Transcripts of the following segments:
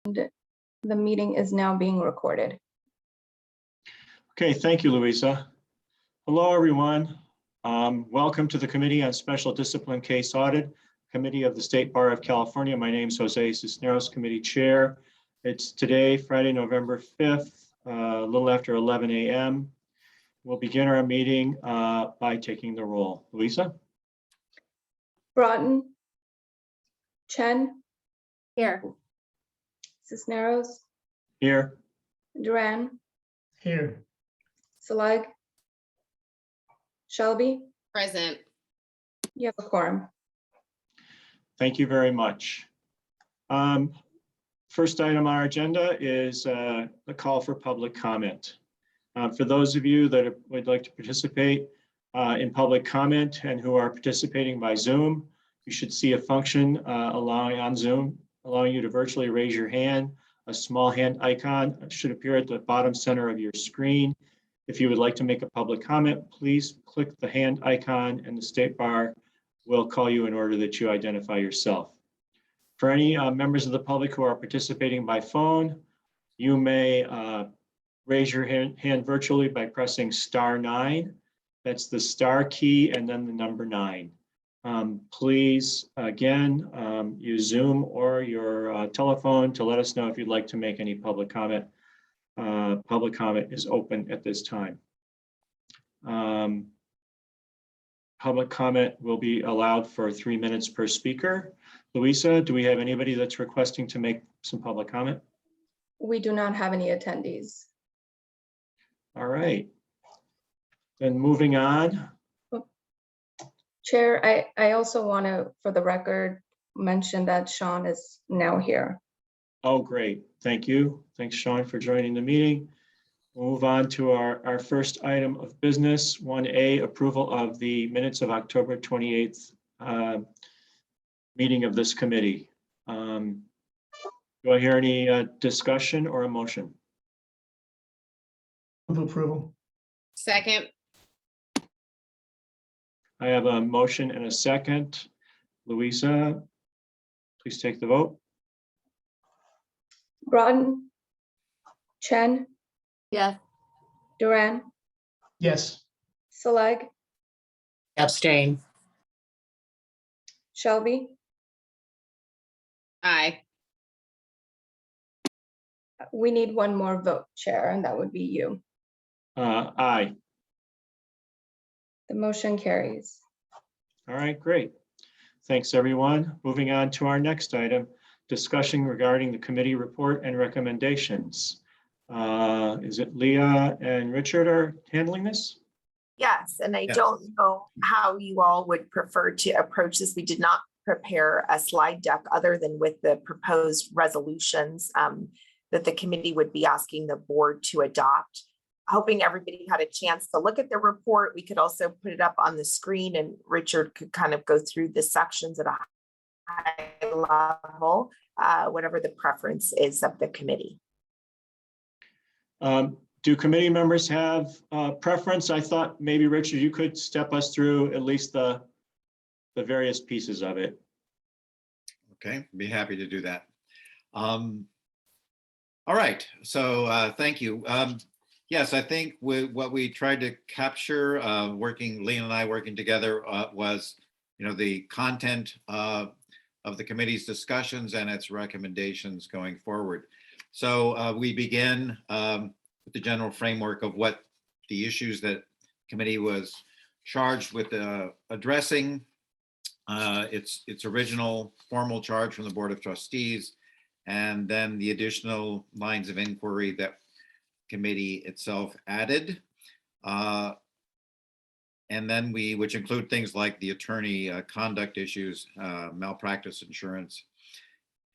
The meeting is now being recorded. Okay, thank you, Louisa. Hello, everyone. Welcome to the Committee on Special Discipline Case Audit, Committee of the State Bar of California. My name is Jose Cisneros, Committee Chair. It's today, Friday, November 5th, a little after 11 a.m. We'll begin our meeting by taking the roll. Louisa? Broughton. Chen. Here. Cisneros. Here. Duran. Here. Salag. Shelby. Present. You have a quorum. Thank you very much. First item on our agenda is a call for public comment. For those of you that would like to participate in public comment and who are participating by Zoom, you should see a function allowing you to virtually raise your hand. A small hand icon should appear at the bottom center of your screen. If you would like to make a public comment, please click the hand icon and the State Bar will call you in order that you identify yourself. For any members of the public who are participating by phone, you may raise your hand virtually by pressing *9. That's the star key and then the number 9. Please, again, use Zoom or your telephone to let us know if you'd like to make any public comment. Public comment is open at this time. Public comment will be allowed for 3 minutes per speaker. Louisa, do we have anybody that's requesting to make some public comment? We do not have any attendees. All right. Then moving on. Chair, I also want to, for the record, mention that Sean is now here. Oh, great. Thank you. Thanks, Sean, for joining the meeting. We'll move on to our first item of business, 1A, approval of the minutes of October 28th meeting of this committee. Do I hear any discussion or a motion? Move approval. Second. I have a motion and a second. Louisa, please take the vote. Broughton. Chen. Yes. Duran. Yes. Salag. Abstain. Shelby. Aye. We need one more vote, Chair, and that would be you. Aye. The motion carries. All right, great. Thanks, everyone. Moving on to our next item, discussion regarding the committee report and recommendations. Is it Leah and Richard are handling this? Yes, and I Yes. don't know how you all would prefer to approach this. We did not prepare a slide deck other than with the proposed resolutions that the committee would be asking the board to adopt. Hoping everybody had a chance to look at the report. We could also put it up on the screen and Richard could kind of go through the sections at a high level, whatever the preference is of the committee. Do committee members have preference? I thought maybe, Richard, you could step us through at least the various pieces of it. Okay, be happy to do that. All right, so thank you. Yes, I think what we tried to capture, Lean and I working together, was, the content of the committee's discussions and its recommendations going forward. So we begin with the general framework of what the issues that committee was charged with addressing. Its original formal charge from the Board of Trustees, and then the additional lines of inquiry that committee itself added. And then which include things like the attorney conduct issues, malpractice insurance,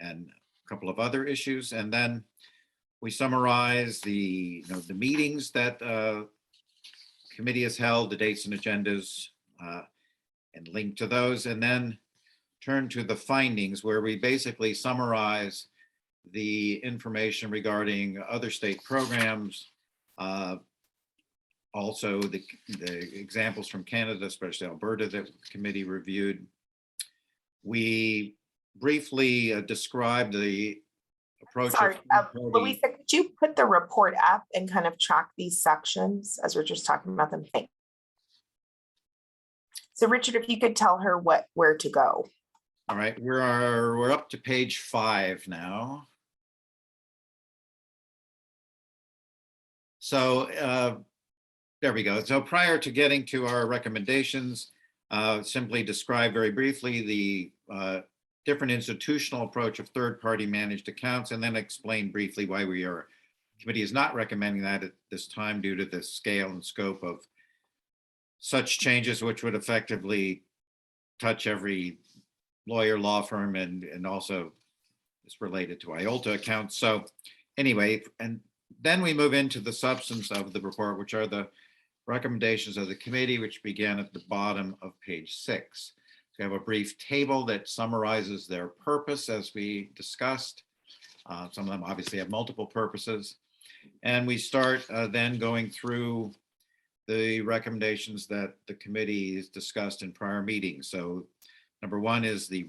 and a couple of other issues. And then we summarize the meetings that committee has held, the dates and agendas, and link to those, and then turn to the findings where we basically summarize the information regarding other state programs, also the examples from Canada, especially Alberta, that the committee reviewed. We briefly described the approach. of Sorry, third-party- Louisa, could you put the report up and kind of track these sections as we're just talking about them? Thanks. So Richard, if you could tell her where to go. All right, we're up to page 5 now. So there we go. So prior to getting to our recommendations, simply describe very briefly the different institutional approach of third-party managed accounts, and then explain briefly why committee is not recommending that at this time due to the scale and scope of such changes, which would effectively touch every lawyer, law firm, and also is related to IOLTA accounts. So anyway, and then we move into the substance of the report, which are the recommendations of the committee, which began at the bottom of page 6. We have a brief table that summarizes their purpose, as we discussed. Some of them obviously have multiple purposes. And we start then going through the recommendations that the committee has discussed in prior meetings. So number 1 is the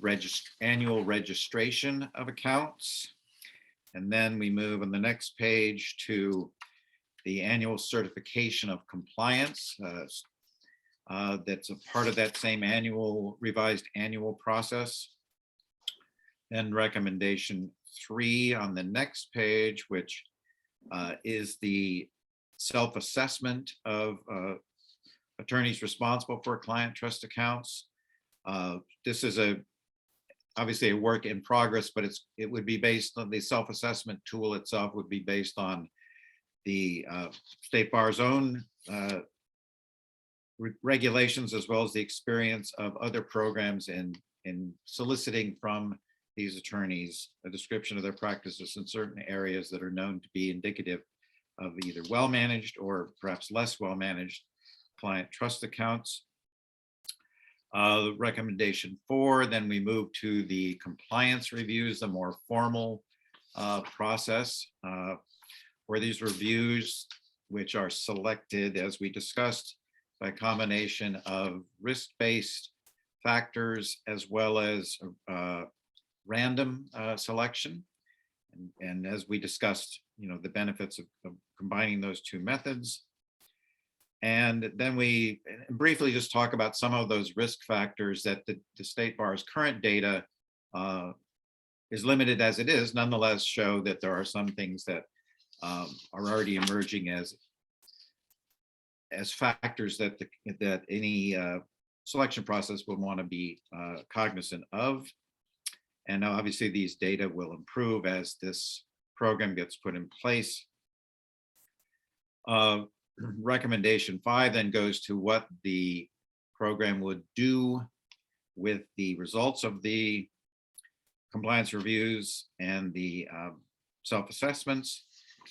annual registration of accounts. And then we move on the next page to the annual certification of compliance. That's a part of that same revised annual process. And recommendation 3 on the next page, which is the self-assessment of attorneys responsible for client trust accounts. This is obviously a work in progress, but it would be based on the self-assessment tool itself would be based on the State Bar's own regulations, as well as the experience of other programs in soliciting from these attorneys a description of their practices in certain areas that are known to be indicative of either well-managed or perhaps less well-managed client trust accounts. Recommendation 4, then we move to the compliance reviews, the more formal process, where these reviews, which are selected, as we discussed, by a combination of risk-based factors as well as random selection. And as we discussed, the benefits of combining those 2 methods. And then we briefly just talk about some of those risk factors that the State Bar's current data is limited as it is, nonetheless show that there are some things that are already emerging as factors that any selection process will want to be cognizant of. And obviously these data will improve as this program gets put in place. Recommendation 5 then goes to what the program would do with the results of the compliance reviews and the self-assessments,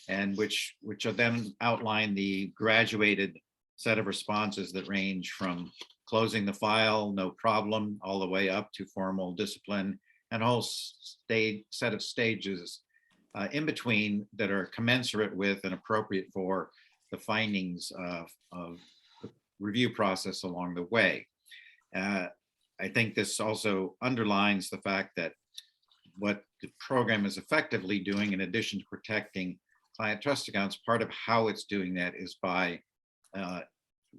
and which are then outline the graduated set of responses that range from closing the file, no problem, all the way up to formal discipline, and a whole set of stages in between that are commensurate with and appropriate for the findings of the review process along the way. I think this also underlines the fact that what the program is effectively doing, in addition to protecting client trust accounts, part of how it's doing that is by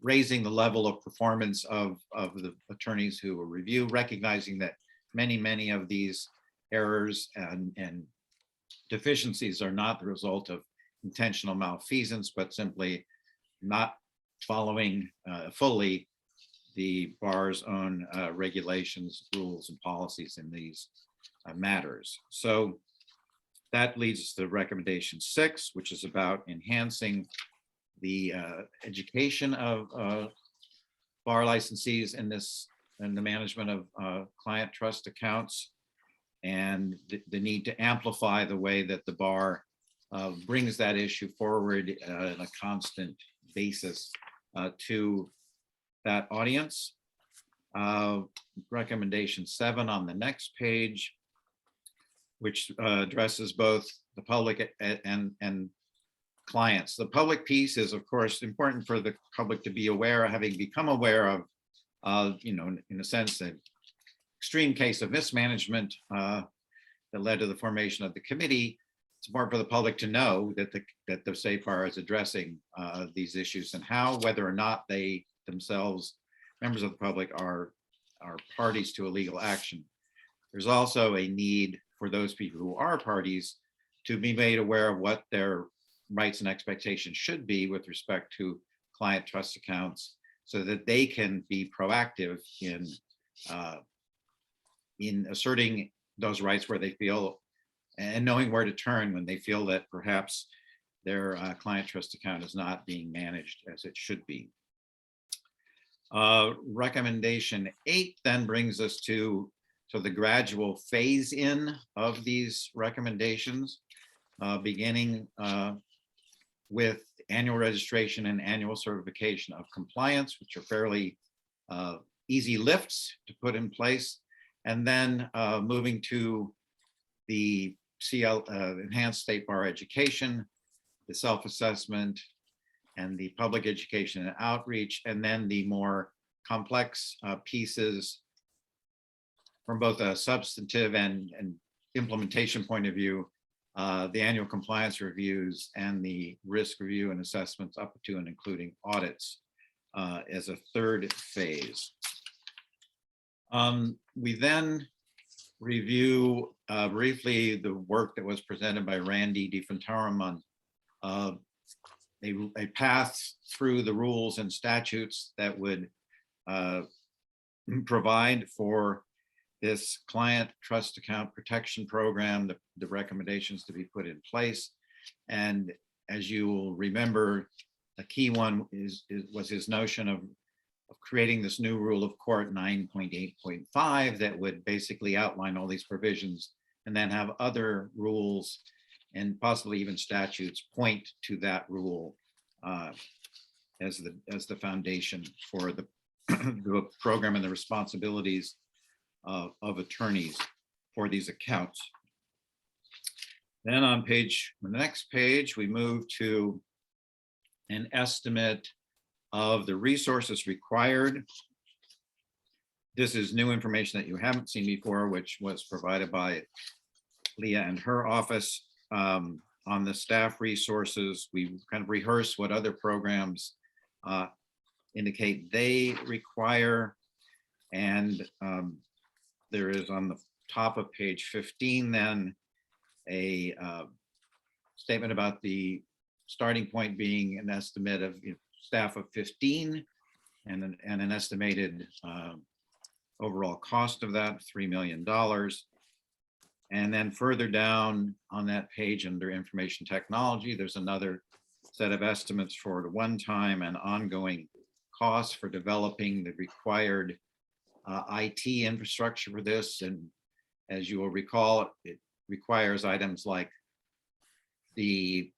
raising the level of performance of the attorneys who will review, recognizing that many of these errors and deficiencies are not the result of intentional malfeasance, but simply not following fully the bar's own regulations, rules, and policies in these matters. So that leads us to recommendation 6, which is about enhancing the education of bar licensees in the management of client trust accounts, and the need to amplify the way that the bar brings that issue forward on a constant basis to that audience. Recommendation 7 on the next page, which addresses both the public and clients. The public piece is, of course, important for the public to be aware, having become aware of, in a sense, an extreme case of mismanagement that led to the formation of the committee. it's important for the public to know that the SAFAR is addressing these issues and how, whether or not they themselves, members of the public, are parties to a legal action. There's also a need for those people who are parties to be made aware of what their rights and expectations should be with respect to client trust accounts, so that they can be proactive in asserting those rights where they feel, and knowing where to turn when they feel that perhaps their client trust account is not being managed as it should be. Recommendation 8 then brings us to the gradual phase in of these recommendations, beginning with annual registration and annual certification of compliance, which are fairly easy lifts to put in place, and then moving to the enhanced state bar education, the self-assessment, and the public education and outreach, and then the more complex pieces from both a substantive and implementation point of view, the annual compliance reviews and the risk review and assessments up to and including audits as a third phase. We then review briefly the work that was presented by Randy DiFontarum on a path through the rules and statutes that would provide for this client trust account protection program, the recommendations to be put in place. And as you will remember, a key one was his notion of creating this new rule of court 9.8.5 that would basically outline all these provisions and then have other rules and possibly even statutes point to that rule as the foundation for the, the program and the responsibilities of attorneys for these accounts. Then on the next page, we move to an estimate of the resources required. This is new information that you haven't seen before, which was provided by Leah and her office. On the staff resources, we kind of rehearse what other programs indicate they require. And there is on the top of page 15 then a statement about the starting point being an estimate of staff of 15 and an estimated overall cost of that $3 million. And then further down on that page under information technology, there's another set of estimates for the one-time and ongoing costs for developing the required IT infrastructure for this. And as you will recall, it requires items like the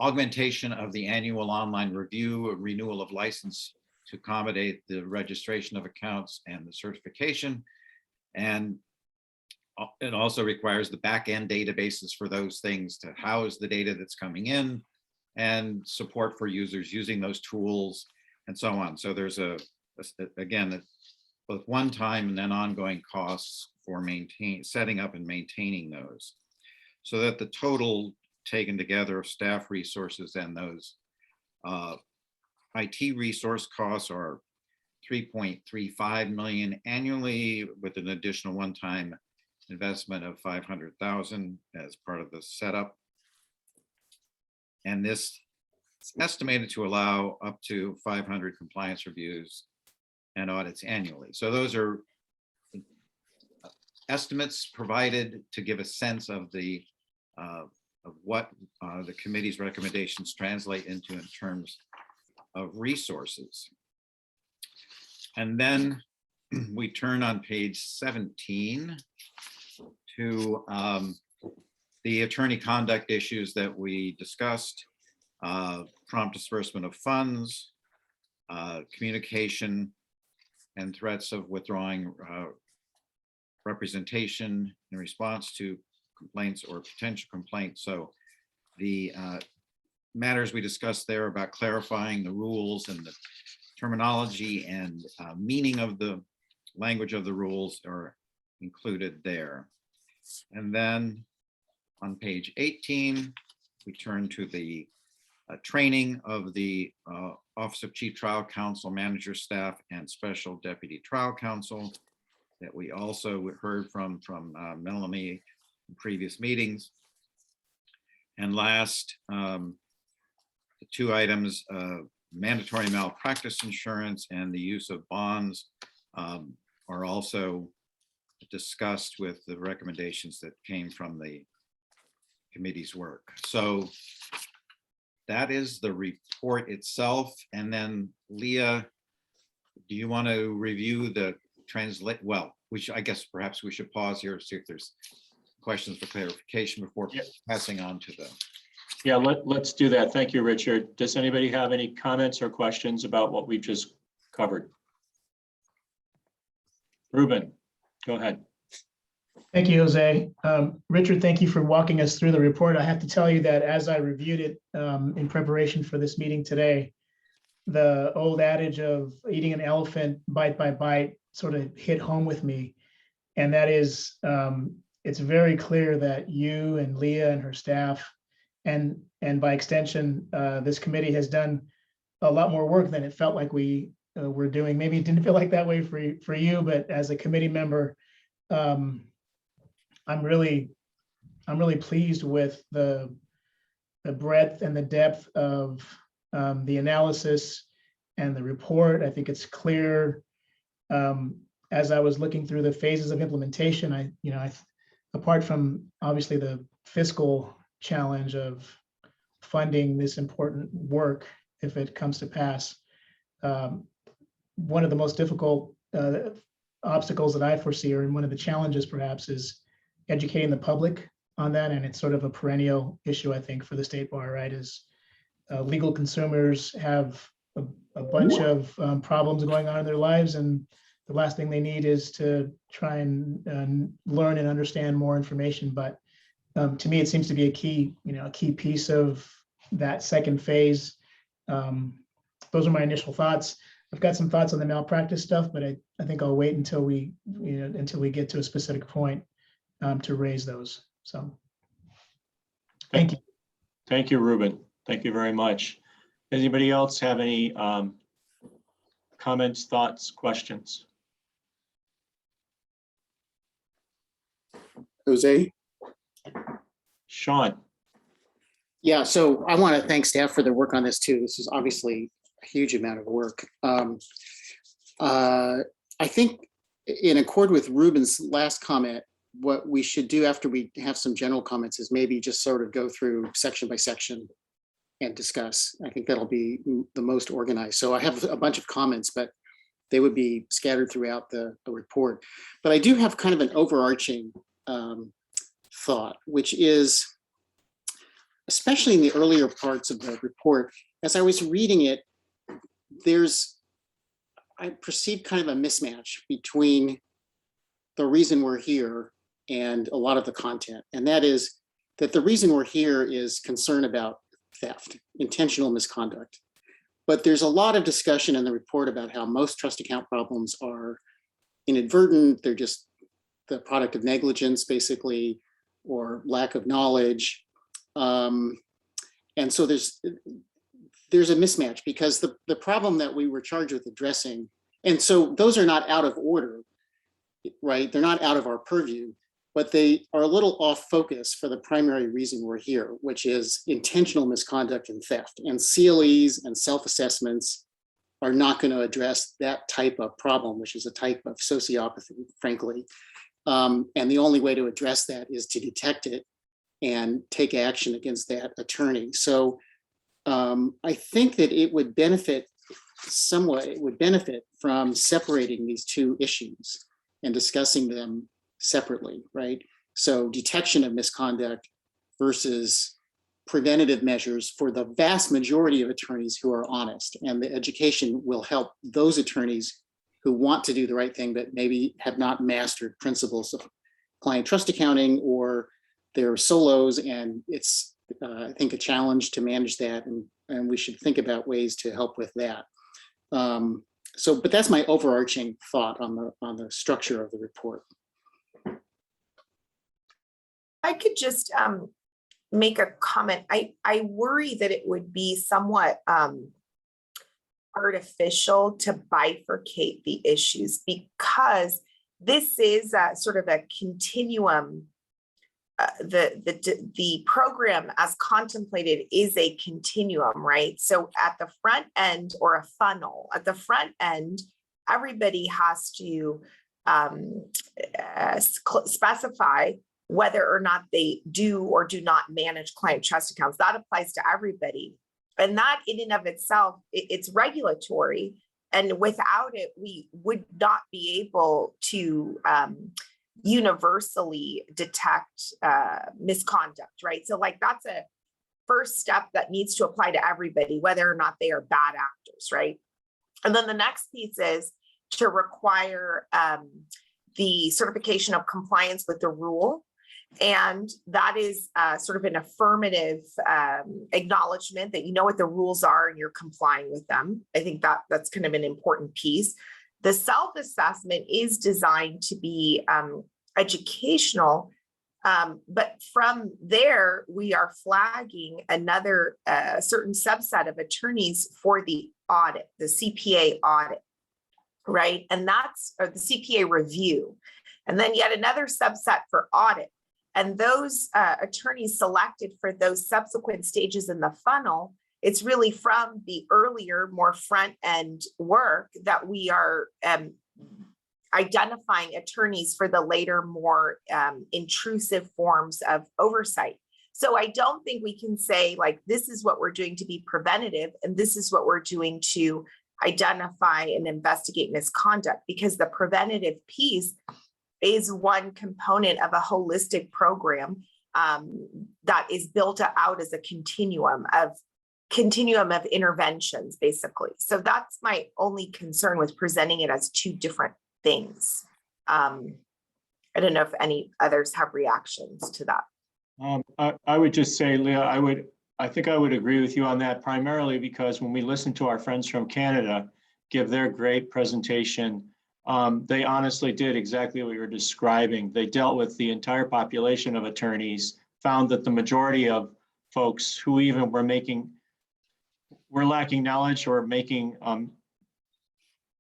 augmentation of the annual online review, renewal of license to accommodate the registration of accounts and the certification. And it also requires the back-end databases for those things to house the data that's coming in and support for users using those tools and so on. So there's again, both one-time and then ongoing costs for setting up and maintaining those, so that the total taken together of staff resources and those IT resource costs are $3.35 million annually, with an additional one-time investment of $500,000 as part of the setup. And this is estimated to allow up to 500 compliance reviews and audits annually. So those are estimates provided to give a sense of what the committee's recommendations translate into in terms of resources. And then we turn on page 17 to the attorney conduct issues that we discussed, prompt disbursement of funds, communication and threats of withdrawing representation in response to complaints or potential complaints. So the matters we discussed there about clarifying the rules and the terminology and meaning of the language of the rules are included there. And then On page 18, we turn to the training of the Office of Chief Trial Counsel, Manager Staff, and Special Deputy Trial Counsel that we also heard from Melanie in previous meetings. And last, the two items, mandatory malpractice insurance and the use of bonds are also discussed with the recommendations that came from the committee's work. So that is the report itself. And then Leah, do you want to review the translate? Well, I guess perhaps we should pause here, see if there's questions for clarification before passing on to the. Yeah, let's do that. Thank you, Richard. Does anybody have any comments or questions about what we just covered? Ruben, go ahead. Thank you, Jose. Richard, thank you for walking us through the report. I have to tell you that as I reviewed it in preparation for this meeting today, the old adage of eating an elephant bite by bite sort of hit home with me. And that is, it's very clear that you and Leah and her staff, and by extension, this committee has done a lot more work than it felt like we were doing. Maybe it didn't feel like that way for you, but as a committee member, I'm really pleased with the breadth and the depth of the analysis and the report. I think it's clear. As I was looking through the phases of implementation, I apart from obviously the fiscal challenge of funding this important work, if it comes to pass, one of the most difficult obstacles that I foresee, or one of the challenges perhaps, is educating the public on that. And it's sort of a perennial issue, I think, for the state bar, right? Is legal consumers have a bunch of problems going on in their lives, and the last thing they need is to try and learn and understand more information. But to me, it seems to be a key piece of that second phase. Those are my initial thoughts. I've got some thoughts on the malpractice stuff, but I think I'll wait until we get to a specific point to raise those. So thank you. Thank you, Ruben. Thank you very much. Anybody else have any comments, thoughts, questions? Jose? Sean? Yeah, so I want to thank staff for their work on this too. This is obviously a huge amount of work. I think in accord with Ruben's last comment, what we should do after we have some general comments is maybe just sort of go through section by section and discuss. I think that'll be the most organized. So I have a bunch of comments, but they would be scattered throughout the report. But I do have kind of an overarching thought, which is, especially in the earlier parts of the report, as I was reading it, I perceived kind of a mismatch between the reason we're here and a lot of the content. And that is that the reason we're here is concern about theft, intentional misconduct. But there's a lot of discussion in the report about how most trust account problems are inadvertent. They're just the product of negligence, basically, or lack of knowledge. And so there's a mismatch, because the problem that we were charged with addressing, and so those are not out of order, right? They're not out of our purview, but they are a little off focus for the primary reason we're here, which is intentional misconduct and theft. And CLEs and self-assessments are not going to address that type of problem, which is a type of sociopathy, frankly. And the only way to address that is to detect it and take action against that attorney. So I think that it would benefit somewhat, it would benefit from separating these two issues and discussing them separately, right? So detection of misconduct versus preventative measures for the vast majority of attorneys who are honest. And the education will help those attorneys who want to do the right thing, but maybe have not mastered principles of client trust accounting, or they're solos, and it's, I think, a challenge to manage that. And we should think about ways to help with that. But that's my overarching thought on the structure of the report. I could just make a comment. I worry that it would be somewhat artificial to bifurcate the issues, because this is sort of a continuum. The program as contemplated is a continuum, right? So at the front end, or a funnel, at the front end, everybody has to specify whether or not they do or do not manage client trust accounts. That applies to everybody. And that in and of itself, it's regulatory. And without it, we would not be able to universally detect misconduct, right? So like that's a first step that needs to apply to everybody, whether or not they are bad actors, right? And then the next piece is to require the certification of compliance with the rule. And that is sort of an affirmative acknowledgement that you know what the rules are and you're complying with them. I think that's kind of an important piece. The self-assessment is designed to be educational, but from there, we are flagging another certain subset of attorneys for the audit, the CPA audit, right? And that's the CPA review. And then yet another subset for audit. And those attorneys selected for those subsequent stages in the funnel, it's really from the earlier, more front-end work that we are identifying attorneys for the later, more intrusive forms of oversight. So I don't think we can say like, this is what we're doing to be preventative, and this is what we're doing to identify and investigate misconduct, because the preventative piece is one component of a holistic program that is built out as a continuum of interventions, basically. So that's my only concern with presenting it as two different things. I don't know if any others have reactions to that. I would just say, Leah, I think I would agree with you on that, primarily because when we listen to our friends from Canada give their great presentation, they honestly did exactly what you were describing. They dealt with the entire population of attorneys, found that the majority of folks who even were lacking knowledge or making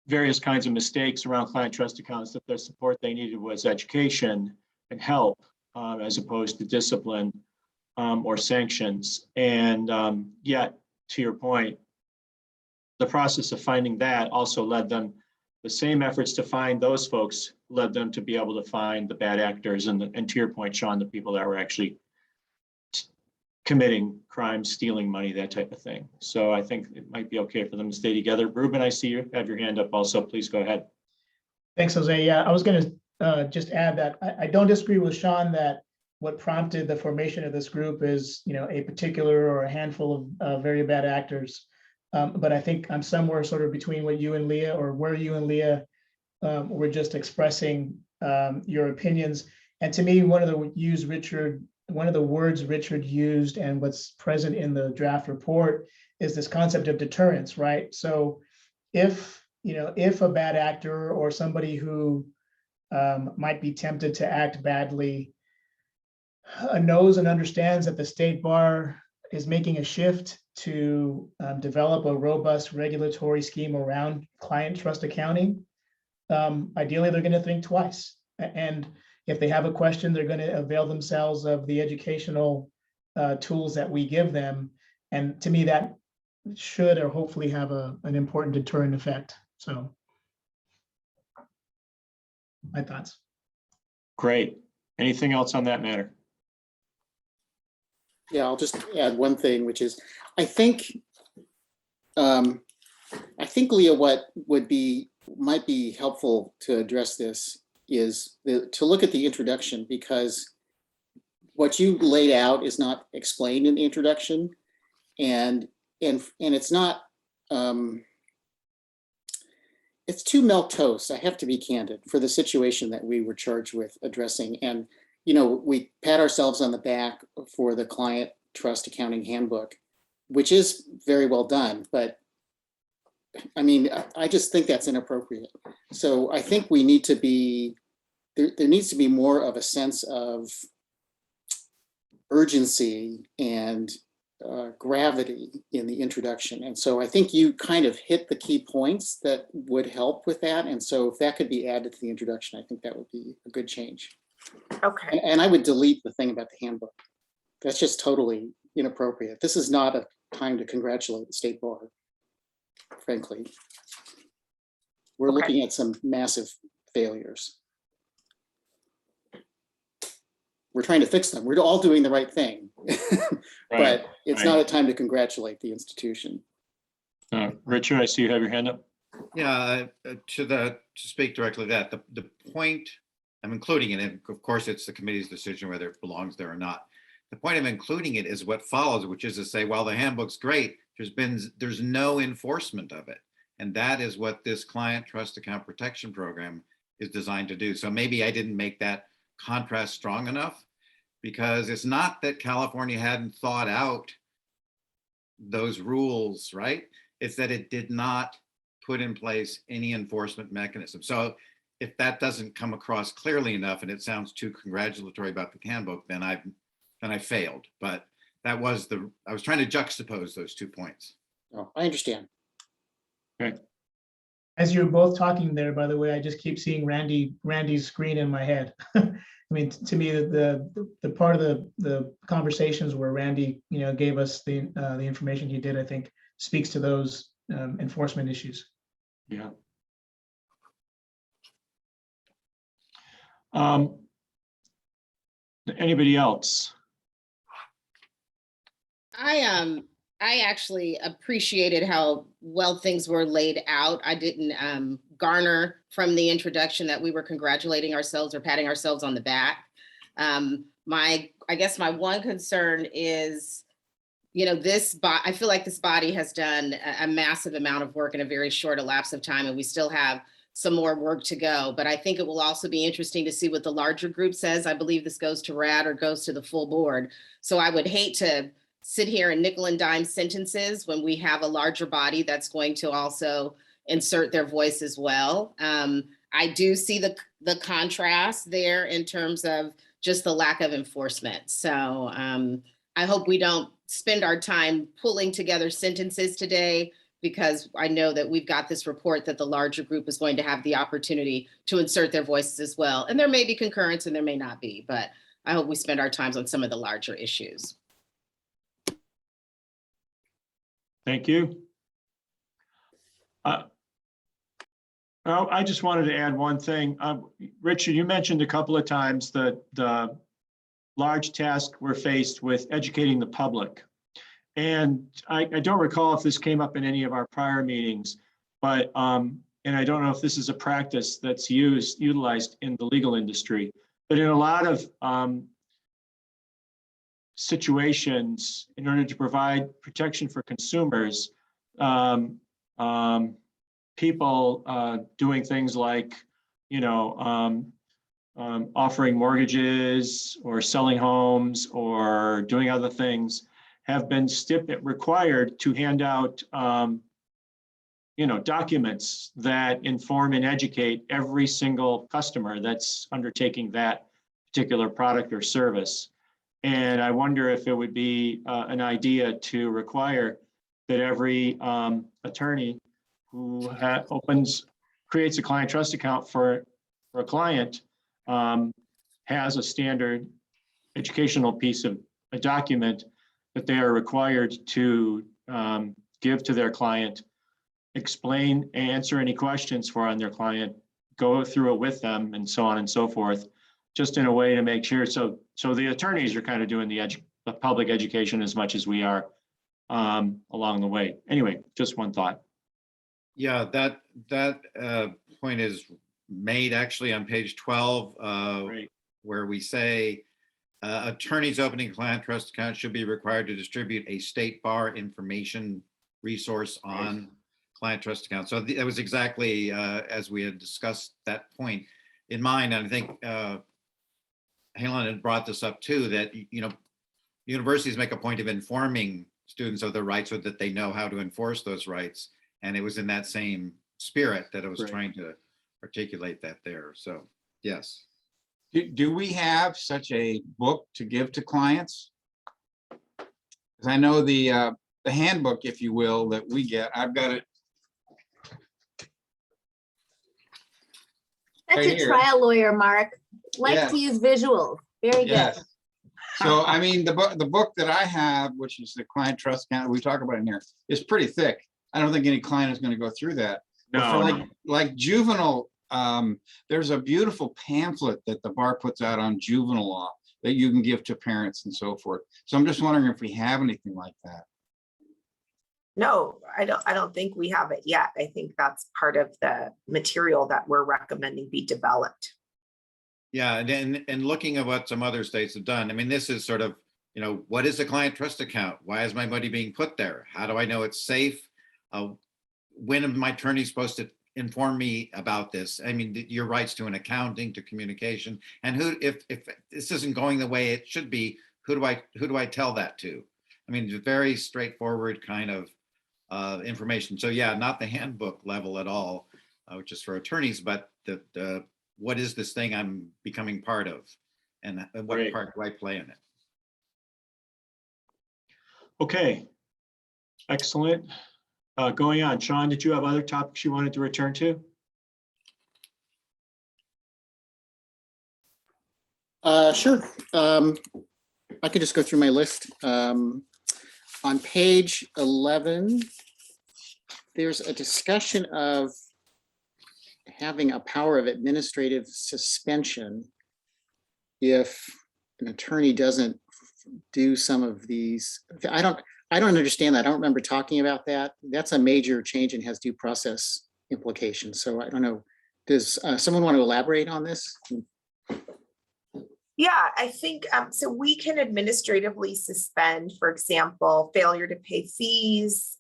various kinds of mistakes around client trust accounts, that the support they needed was education and help, as opposed to discipline or sanctions. And yet, to your point, the process of finding that also led them, the same efforts to find those folks led them to be able to find the bad actors and to your point, Sean, the people that were actually committing crimes, stealing money, that type of thing. So I think it might be okay for them to stay together. Ruben, I see you have your hand up also. Please go ahead. Thanks, Jose. Yeah, I was going to just add that I don't disagree with Sean that what prompted the formation of this group is, a particular or a handful of very bad actors. But I think I'm somewhere sort of between what you and Leah, or where you and Leah were just expressing your opinions. And to me, one of the words Richard used and what's present in the draft report is this concept of deterrence, right? So if a bad actor or somebody who might be tempted to act badly knows and understands that the state bar is making a shift to develop a robust regulatory scheme around client trust accounting, ideally they're going to think twice. And if they have a question, they're going to avail themselves of the educational tools that we give them. And to me, that should or hopefully have an important deterrent effect. So my thoughts. Great. Anything else on that matter? Yeah, I'll just add one thing, which is, I think, Leah, what might be helpful to address this is to look at the introduction, because what you laid out is not explained in the introduction, and it's not, it's too milquetoast. I have to be candid for the situation that we were charged with addressing. And we pat ourselves on the back for the client trust accounting handbook, which is very well done, but I mean, I just think that's inappropriate. So I think we need to be, there needs to be more of a sense of urgency and gravity in the introduction. And so I think you kind of hit the key points that would help with that. And so if that could be added to the introduction, I think that would be a good change. Okay, And I would delete the thing about the handbook. That's just totally inappropriate. This is not a time to congratulate the state bar, frankly. We're Okay. looking at some massive failures. We're trying to fix them. We're all doing the right thing. Right, But it's right. not a time to congratulate the institution. Richard, I see you have your hand up. Yeah, to speak directly to that, the point I'm including it, and of course, it's the committee's decision whether it belongs there or not. The point of including it is what follows, which is to say, while the handbook's great, there's no enforcement of it. And that is what this client trust account protection program is designed to do. So maybe I didn't make that contrast strong enough, because it's not that California hadn't thought out those rules, right? It's that it did not put in place any enforcement mechanism. So if that doesn't come across clearly enough and it sounds too congratulatory about the handbook, then I failed. But that was I was trying to juxtapose those 2 points. Oh, I understand. As you're both talking there, by the way, I just keep seeing Randy's screen in my head. I mean, to me, the part of the conversations where Randy, gave us the information he did, I think speaks to those enforcement issues. Yeah. Anybody else? I actually appreciated how well things were laid out. I didn't garner from the introduction that we were congratulating ourselves or patting ourselves on the back. I guess my one concern is, I feel like this body has done a massive amount of work in a very short elapse of time, and we still have some more work to go. But I think it will also be interesting to see what the larger group says. I believe this goes to RAD or goes to the full board. So I would hate to sit here and nickel and dime sentences when we have a larger body that's going to also insert their voice as well. I do see the contrast there in terms of just the lack of enforcement. So I hope we don't spend our time pulling together sentences today, because I know that we've got this report that the larger group is going to have the opportunity to insert their voices as well. And there may be concurrence and there may not be, but I hope we spend our times on some of the larger issues. Thank you. Well, I just wanted to add one thing. Richard, you mentioned a couple of times that the large task we're faced with educating the public. And I don't recall if this came up in any of our prior meetings, but, and I don't know if this is a practice that's utilized in the legal industry, but in a lot of situations, in order to provide protection for consumers, people doing things like, offering mortgages or selling homes or doing other things have been required to hand out, documents that inform and educate every single customer that's undertaking that particular product or service. And I wonder if it would be an idea to require that every attorney who creates a client trust account for a client has a standard educational piece of a document that they are required to give to their client, explain, answer any questions on their client, go through it with them, and so on and so forth, just in a way to make sure. So the attorneys are kind of doing the public education as much as we are along the way. Anyway, just one thought. Yeah, that point is made actually on page 12, Right. where we say attorneys opening client trust accounts should be required to distribute a state bar information resource on client trust accounts. So that was exactly as we had discussed that point in mind. And I think Helen had brought this up too, that universities make a point of informing students of their rights so that they know how to enforce those rights. And it was in that same spirit that I was trying to articulate that there. So, yes. Do we have such a book to give to clients? I know the handbook, if you will, that we get, I've got it. That's Right a here. trial lawyer, Mark. Like Yes. to use visuals. Very good. Yes. So, I mean, the book that I have, which is the client trust account we talk about in here, is pretty thick. I don't think any client is going to go through that. But for No, like juvenile, there's a beautiful pamphlet that the bar puts out on juvenile law that you can give to parents and so forth. So I'm just wondering if we have anything like that. No, I don't think we have it yet. I think that's part of the material that we're recommending be developed. Yeah, and looking at what some other states have done, I mean, this is sort of, you know, what is a client trust account? Why is my money being put there? How do I know it's safe? When am my attorney supposed to inform me about this? I mean, your rights to an accounting, to communication, and who, if this isn't going the way it should be, who do I tell that to? I mean, it's very straightforward kind of information. So yeah, not the handbook level at all, which is for attorneys, but the what is this thing I'm becoming part of, and what Great. part do I play in it? okay. Excellent. Going on, Sean, did you have other topics you wanted to return to? Sure. I could just go through my list. On page 11, there's a discussion of having a power of administrative suspension if an attorney doesn't do some of these. I don't understand that. I don't remember talking about that. That's a major change and has due process implications. So I don't know. Does someone want to elaborate on this? Yeah, I think so. We can administratively suspend, for example, failure to pay fees,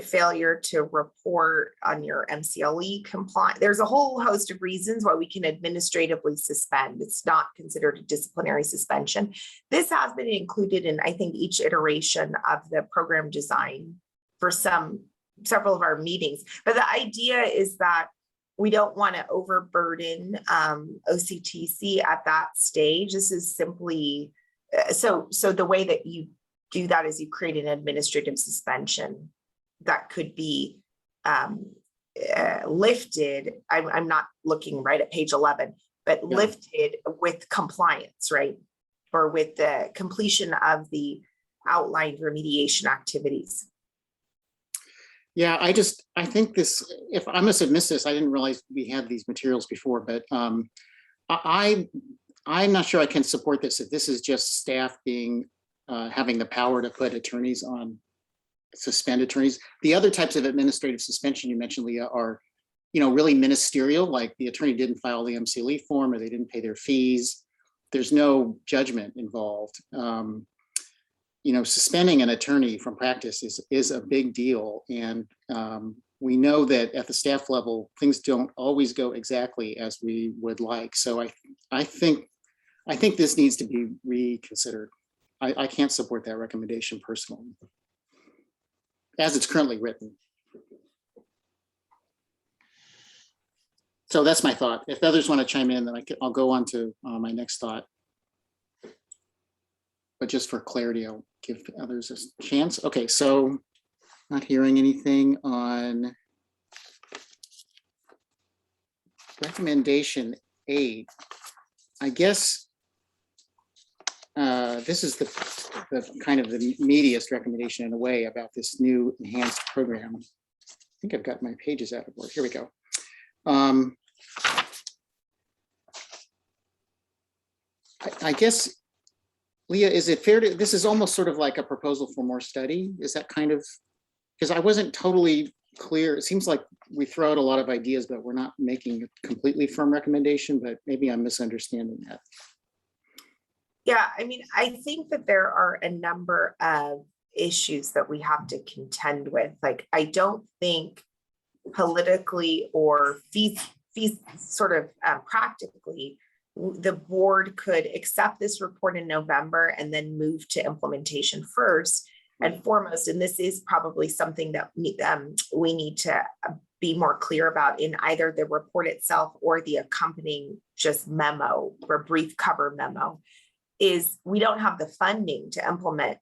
failure to report on your MCLE compliance. There's a whole host of reasons why we can administratively suspend. It's not considered a disciplinary suspension. This has been included in, I think, each iteration of the program design for several of our meetings. But the idea is that we don't want to overburden OCTC at that stage. This is simply, so the way that you do that is you create an administrative suspension that could be lifted. I'm not looking right at page 11, but Yeah. lifted with compliance, right? Or with the completion of the outlined remediation activities. Yeah, I think this, if I must have missed this, I didn't realize we had these materials before, but I'm not sure I can support this. If this is just staff being, having the power to put attorneys on, suspend attorneys. The other types of administrative suspension you mentioned, Leah, are, really ministerial, like the attorney didn't file the MCLE form or they didn't pay their fees. There's no judgment involved. Suspending an attorney from practice is a big deal. And we know that at the staff level, things don't always go exactly as we would like. So I think this needs to be reconsidered. I can't support that recommendation personally, as it's currently written. So that's my thought. If others want to chime in, then I'll go on to my next thought. But just for clarity, I'll give others a chance. Okay, so not hearing anything on recommendation 8. I guess this is the kind of the meatiest recommendation in a way about this new enhanced program. I think I've got my pages out of order. Here we go. I guess, Leah, is it fair to, this is almost sort of like a proposal for more study? Is that kind of, because I wasn't totally clear. It seems like we throw out a lot of ideas, but we're not making a completely firm recommendation, but maybe I'm misunderstanding that. Yeah, I mean, I think that there are a number of issues that we have to contend with. Like, I don't think politically or sort of practically, the board could accept this report in November and then move to implementation first and foremost. And this is probably something that we need to be more clear about in either the report itself or the accompanying just memo or brief cover memo, is we don't have the funding to implement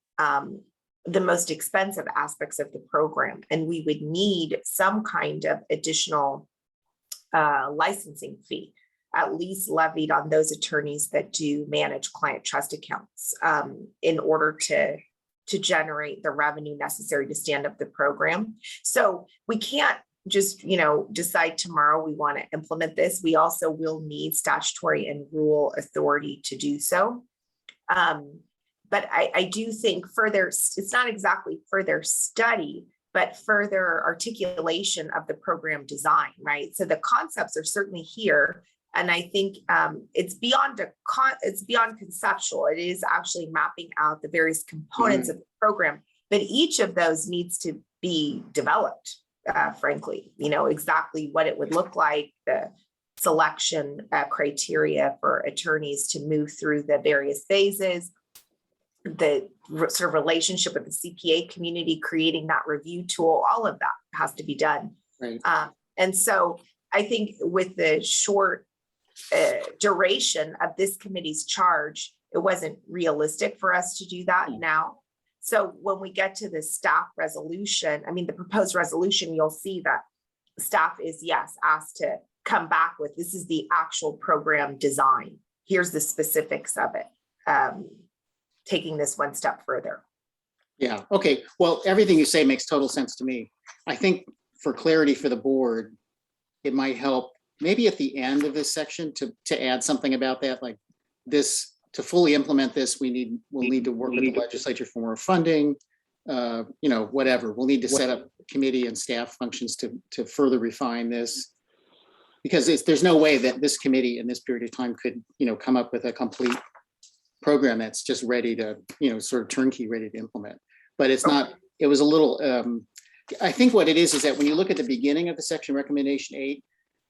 the most expensive aspects of the program, and we would need some kind of additional licensing fee, at least levied on those attorneys that do manage client trust accounts, in order to generate the revenue necessary to stand up the program. So we can't just, decide tomorrow we want to implement this. We also will need statutory and rule authority to do so. But I do think further, it's not exactly further study, but further articulation of the program design, right? So the concepts are certainly here. And I think it's beyond conceptual. It is actually mapping out the various components of the program, but each of those needs to be developed, frankly, exactly what it would look like, the selection criteria for attorneys to move through the various phases, the sort of relationship with the CPA community, creating that review tool, all of that has to be done. Right. And so I think with the short duration of this committee's charge, it wasn't realistic for us to do that now. So when we get to the staff resolution, the proposed resolution, you'll see that staff is, yes, asked to come back with, this is the actual program design. Here's the specifics of it. Taking this one step further. Yeah, okay. Well, everything you say makes total sense to me. I think for clarity for the board, it might help maybe at the end of this section to add something about that, like this, to fully implement this, we'll need to work with the legislature for more funding, whatever. We'll need to set up committee and staff functions to further refine this. Because there's no way that this committee in this period of time could, come up with a complete program that's just ready to, sort of turnkey ready to implement. But it's not, it was a little, I think what it is that when you look at the beginning of the section recommendation 8,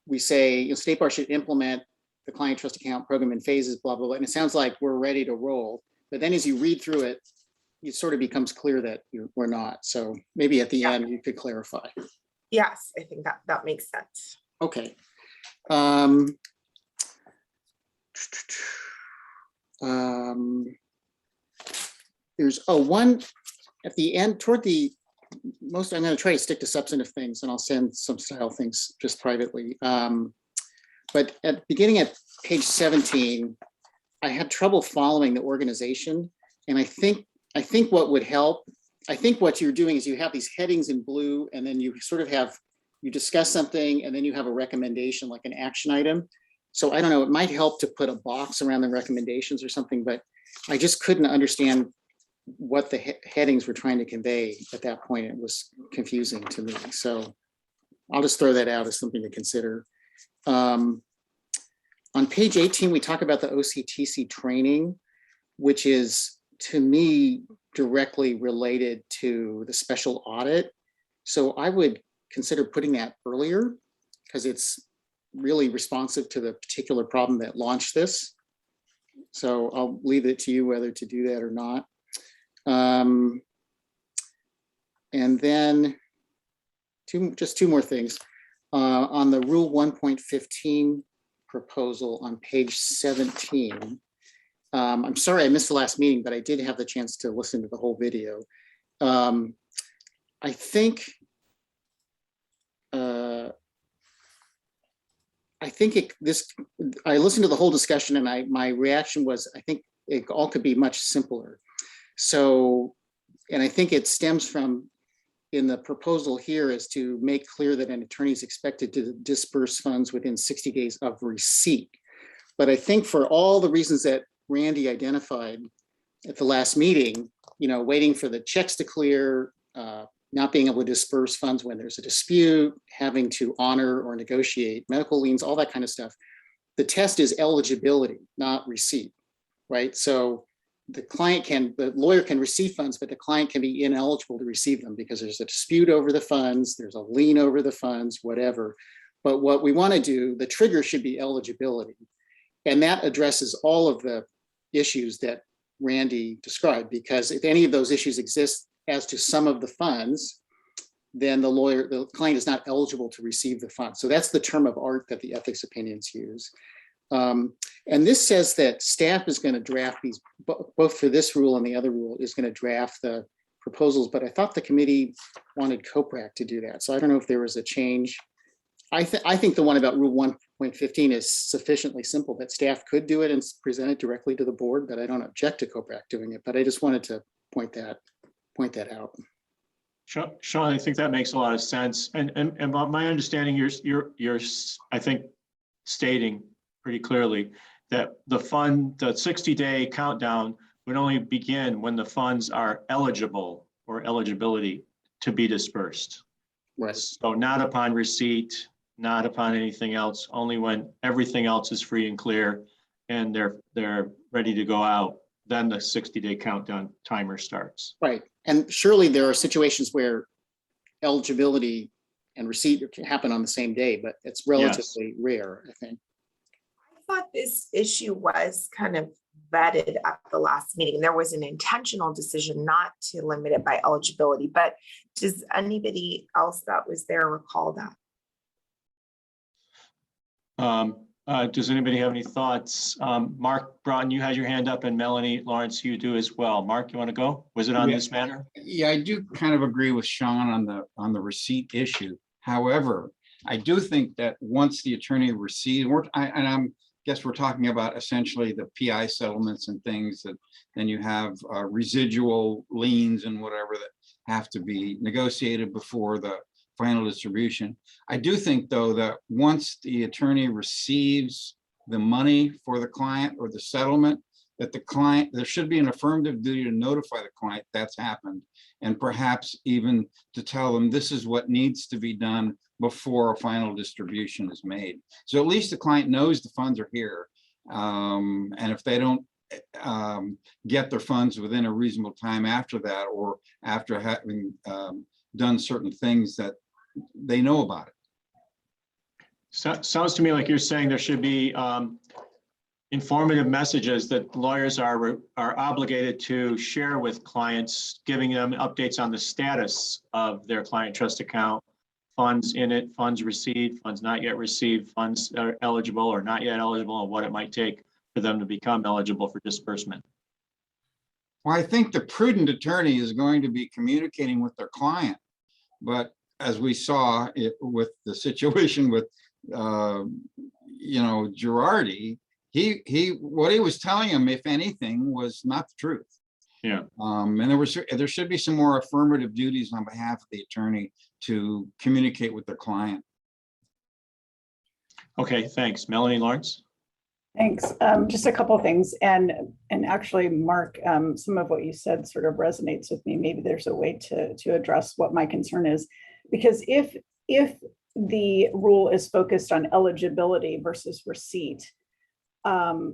we say, State Bar should implement the client trust account program in phases, blah, blah, blah. And it sounds like we're ready to roll. But then as you read through it, it sort of becomes clear that we're not. So maybe at the end, you could clarify. Yes, I think that makes sense. Okay. There's one at the end toward the most, I'm going to try to stick to substantive things and I'll send some style things just privately. But at the beginning at page 17, I had trouble following the organization. And I think what would help, I think what you're doing is you have these headings in blue and then you sort of have, you discuss something and then you have a recommendation like an action item. So I don't know, it might help to put a box around the recommendations or something, but I just couldn't understand what the headings were trying to convey at that point. It was confusing to me. So I'll just throw that out as something to consider. On page 18, we talk about the OCTC training, which is to me directly related to the special audit. So I would consider putting that earlier because it's really responsive to the particular problem that launched this. So I'll leave it to you whether to do that or not. And then just two more things. On the Rule 1.15 proposal on page 17, I'm sorry I missed the last meeting, but I did have the chance to listen to the whole video. I think I listened to the whole discussion and my reaction was, I think it all could be much simpler. So, and I think it stems from in the proposal here is to make clear that an attorney is expected to disperse funds within 60 days of receipt. But I think for all the reasons that Randy identified at the last meeting, waiting for the checks to clear, not being able to disperse funds when there's a dispute, having to honor or negotiate medical liens, all that kind of stuff. The test is eligibility, not receipt, right? So the lawyer can receive funds, but the client can be ineligible to receive them because there's a dispute over the funds, there's a lien over the funds, whatever. But what we want to do, the trigger should be eligibility. And that addresses all of the issues that Randy described, because if any of those issues exist as to some of the funds, then the client is not eligible to receive the funds. So that's the term of art that the ethics opinions use. And this says that staff is going to draft these, both for this rule and the other rule, is going to draft the proposals, but I thought the committee wanted COPRAC to do that. So I don't know if there was a change. I think the one about Rule 1.15 is sufficiently simple that staff could do it and present it directly to the board, but I don't object to COPRAC doing it. But I just wanted to point that out. Sean, I think that makes a lot of sense. And my understanding, you're, I think, stating pretty clearly that the 60-day countdown would only begin when the funds are eligible or eligibility to be dispersed. Right. So not upon receipt, not upon anything else, only when everything else is free and clear and they're ready to go out, then the 60-day countdown timer starts. Right. And surely there are situations where eligibility and receipt can happen on the same day, but it's relatively rare, I think. I thought this issue was kind of vetted at the last meeting. There was an intentional decision not to limit it by eligibility, but does anybody else that was there recall that? Does anybody have any thoughts? Mark Broughton, you had your hand up, and Melanie Lawrence, you do as well. Mark, you want to go? Was it on Yeah. this matter? Yeah, I do kind of agree with Sean on the receipt issue. However, I do think that once the attorney receives, guess we're talking about essentially the PI settlements and things that then you have residual liens and whatever that have to be negotiated before the final distribution. I do think, though, that once the attorney receives the money for the client or the settlement, that there should be an affirmative duty to notify the client that's happened, and perhaps even to tell them this is what needs to be done before a final distribution is made. So at least the client knows the funds are here. And if they don't get their funds within a reasonable time after that, or after having done certain things, that they know about it. Sounds to me like you're saying there should be informative messages that lawyers are obligated to share with clients, giving them updates on the status of their client trust account, funds in it, funds received, funds not yet received, funds are eligible or not yet eligible, and what it might take for them to become eligible for disbursement. Well, I think the prudent attorney is going to be communicating with their client, but as we saw it with the situation with Girardi, what he was telling him, if anything, was not the truth. Yeah. And there should be some more affirmative duties on behalf of the attorney to communicate with their client. Okay, thanks. Melanie Lawrence. Thanks. Just a couple of things. And actually, Mark, some of what you said sort of resonates with me. Maybe there's a way to address what my concern is. Because if the rule is focused on eligibility versus receipt, the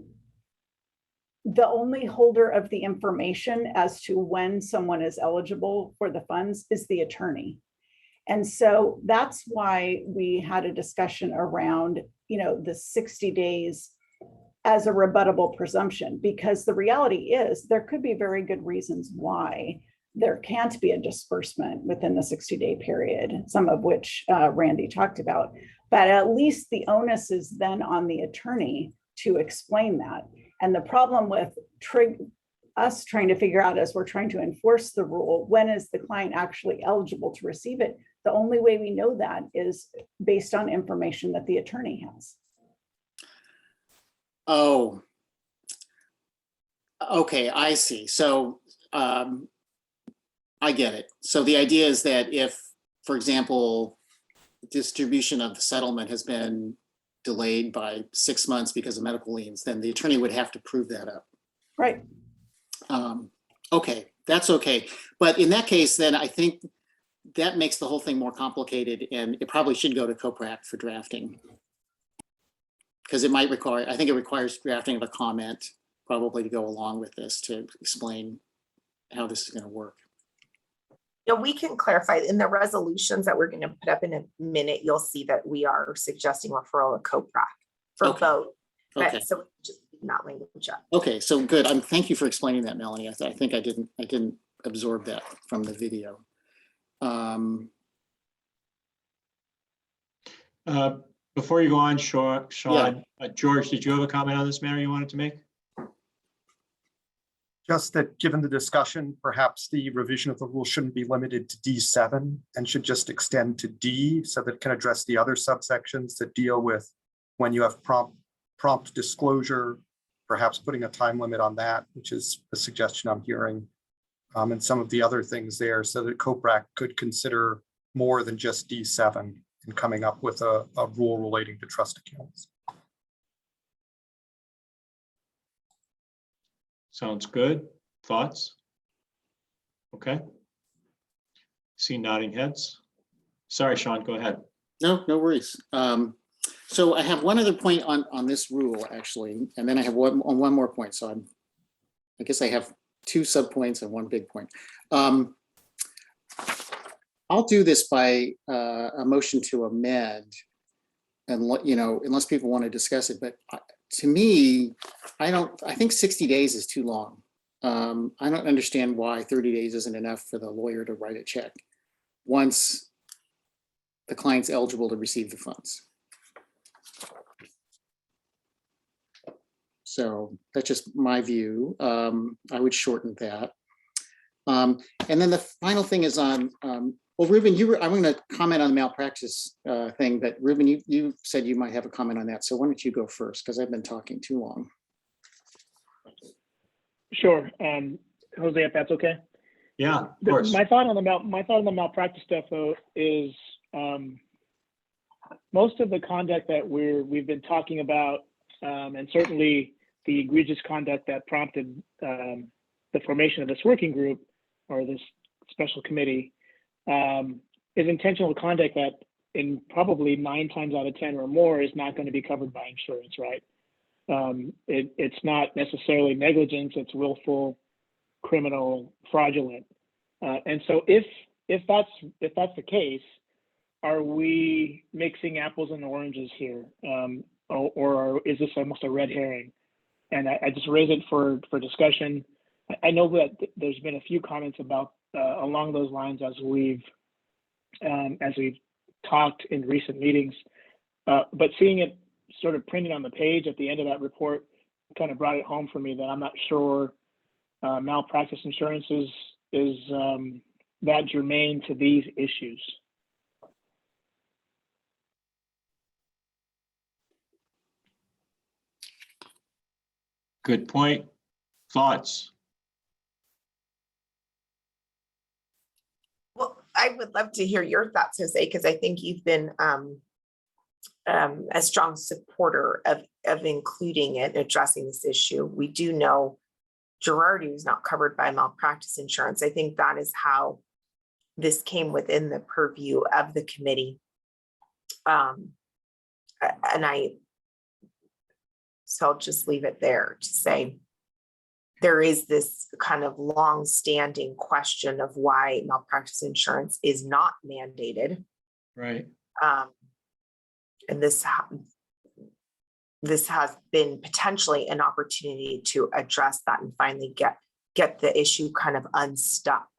only holder of the information as to when someone is eligible for the funds is the attorney. And so that's why we had a discussion around, the 60 days as a rebuttable presumption, because the reality is there could be very good reasons why there can't be a disbursement within the 60-day period, some of which Randy talked about. But at least the onus is then on the attorney to explain that. And the problem with us trying to figure out, as we're trying to enforce the rule, when is the client actually eligible to receive it? The only way we know that is based on information that the attorney has. Oh, okay, I see. So I get it. So the idea is that if, for example, distribution of the settlement has been delayed by 6 months because of medical liens, then the attorney would have to prove that up. Right. Okay, that's okay. But in that case, then I think that makes the whole thing more complicated, and it probably should go to COPRAC for drafting. Because it might require, I think it requires drafting of a comment probably to go along with this to explain how this is going to work. We can clarify in the resolutions that we're going to put up in a minute. You'll see that we are suggesting referral of COPRAC for Okay. both. But Okay. so just not language up. Okay, so good. Thank you for explaining that, Melanie. I think I didn't absorb that from the video. Before you go on, Sean, Yeah. George, did you have a comment on this matter you wanted to make? Just that given the discussion, perhaps the revision of the rule shouldn't be limited to D7 and should just extend to D so that it can address the other subsections that deal with when you have prompt disclosure, perhaps putting a time limit on that, which is a suggestion I'm hearing, and some of the other things there, so that COPRAC could consider more than just D7 in coming up with a rule relating to trust accounts. Sounds good. Thoughts? Okay. See nodding heads. Sorry, Sean, go ahead. No, no worries. So I have one other point on this rule, actually, and then I have one more point. So I guess I have two subpoints and one big point. I'll do this by a motion to amend, and unless people want to discuss it. But to me, I think 60 days is too long. I don't understand why 30 days isn't enough for the lawyer to write a check once the client's eligible to receive the funds. So that's just my view. I would shorten that. And then the final thing is on, well, Ruben, I'm going to comment on the malpractice thing, but Ruben, you said you might have a comment on that. So why don't you go first? Because I've been talking too long. Sure. Jose, if that's okay. Yeah, of course. My thought on the malpractice stuff, though, is most of the conduct that we've been talking about, and certainly the egregious conduct that prompted the formation of this working group or this special committee, is intentional conduct that in probably 9 times out of 10 or more is not going to be covered by insurance, right? It's not necessarily negligence, it's willful, criminal, fraudulent. And so if that's the case, are we mixing apples and oranges here? Or is this almost a red herring? And I just raise it for discussion. I know that there's been a few comments about along those lines as we've talked in recent meetings, but seeing it sort of printed on the page at the end of that report kind of brought it home for me that I'm not sure malpractice insurance is that germane to these issues. Good point. Thoughts? Well, I would love to hear your thoughts, Jose, because I think you've been a strong supporter of including it, addressing this issue. We do know Girardi is not covered by malpractice insurance. I think that is how this came within the purview of the committee. So I'll just leave it there to say there is this kind of long-standing question of why malpractice insurance is not mandated. Right. And this has been potentially an opportunity to address that and finally get the issue kind of unstuck.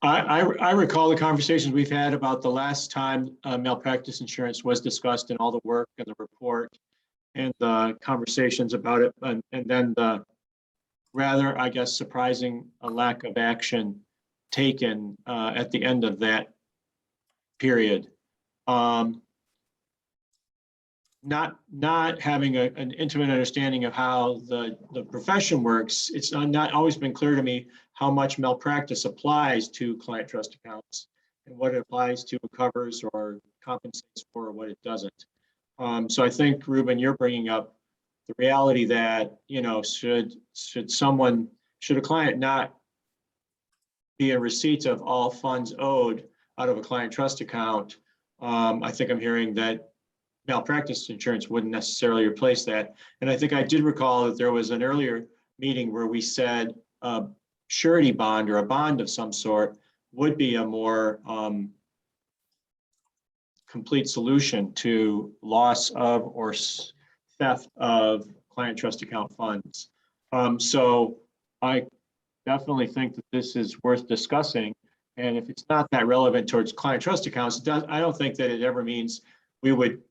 I recall the conversations we've had about the last time malpractice insurance was discussed in all the work and the report and the conversations about it, and then the rather, I guess, surprising lack of action taken at the end of that period. Not having an intimate understanding of how the profession works, it's not always been clear to me how much malpractice applies to client trust accounts and what it applies to covers or compensates for or what it doesn't. So I think, Ruben, you're bringing up the reality that, should a client not be in receipt of all funds owed out of a client trust account, I think I'm hearing that malpractice insurance wouldn't necessarily replace that. And I think I did recall that there was an earlier meeting where we said a surety bond or a bond of some sort would be a more complete solution to loss of or theft of client trust account funds. So I definitely think that this is worth discussing. And if it's not that relevant towards client trust accounts, I don't think that it ever means we would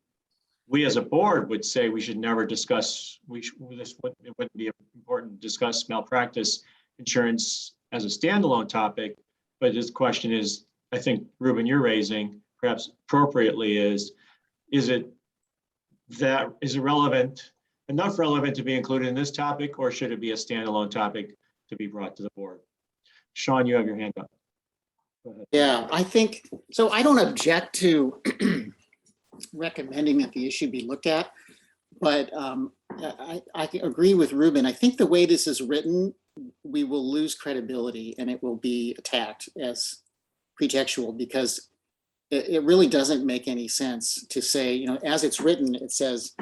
we as a board would say we should never discuss, it wouldn't be important to discuss malpractice insurance as a standalone topic. But this question is, I think, Ruben, you're raising, perhaps appropriately, is it relevant, enough relevant to be included in this topic, or should it be a standalone topic to be brought to the board? Sean, you have your hand up. Go ahead. Yeah, I think, so I don't object to recommending that the issue be looked at, but I agree with Ruben. I think the way this is written, we will lose credibility and it will be attacked as pretextual, because it really doesn't make any sense to say, you know, as it's written, it says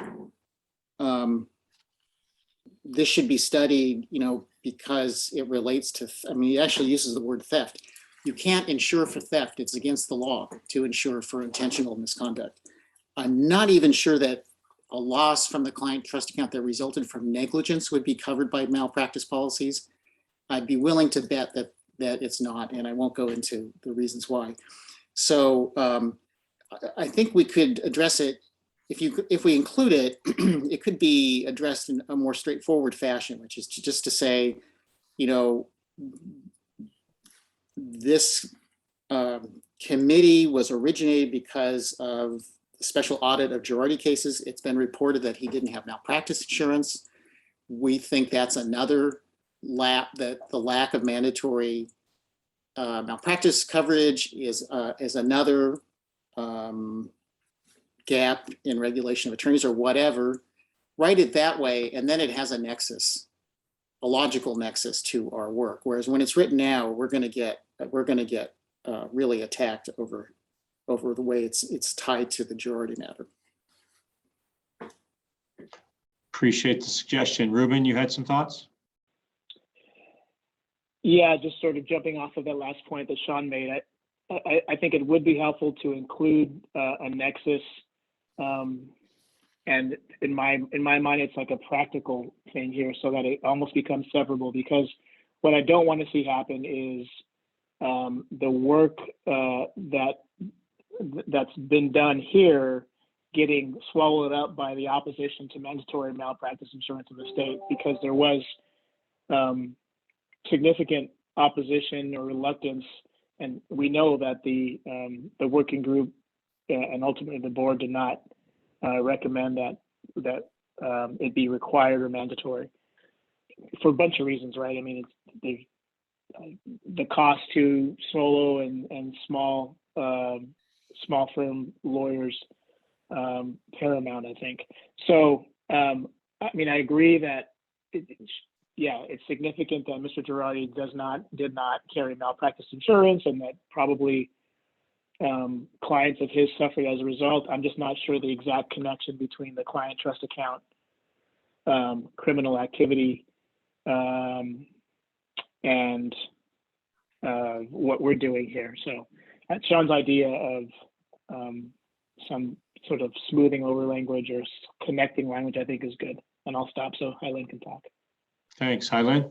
this should be studied, you know, because it relates to, I mean, it actually uses the word theft. You can't insure for theft. It's against the law to insure for intentional misconduct. I'm not even sure that a loss from the client trust account that resulted from negligence would be covered by malpractice policies. I'd be willing to bet that it's not, and I won't go into the reasons why. So I think we could address it. If we include it, it could be addressed in a more straightforward fashion, which is just to say, you know, this committee was originated because of the special audit of Girardi cases. It's been reported that he didn't have malpractice insurance. We think that's another that the lack of mandatory malpractice coverage is another gap in regulation of attorneys or whatever. Write it that way, and then it has a nexus, a logical nexus to our work. Whereas when it's written now, we're going to get really attacked over the way it's tied to the Girardi matter. Appreciate the suggestion. Ruben, you had some thoughts? Yeah, just sort of jumping off of that last point that Sean made, I think it would be helpful to include a nexus, and in my mind, it's like a practical thing here, so that it almost becomes severable. Because what I don't want to see happen is the work that's been done here getting swallowed up by the opposition to mandatory malpractice insurance in the state, because there was significant opposition or reluctance, and we know that the working group and ultimately the board did not recommend that it be required or mandatory for a bunch of reasons, right? I mean, it's the cost to solo and small firm lawyers paramount, I think. So I mean, I agree that it's significant that Mr. Girardi did not carry malpractice insurance, and that probably clients of his suffered as a result. I'm just not sure the exact connection between the client trust account, criminal activity, and what we're doing here. So Sean's idea of some sort of smoothing over language or connecting language, I think, is good. And I'll stop so Eileen can talk. Thanks. Eileen?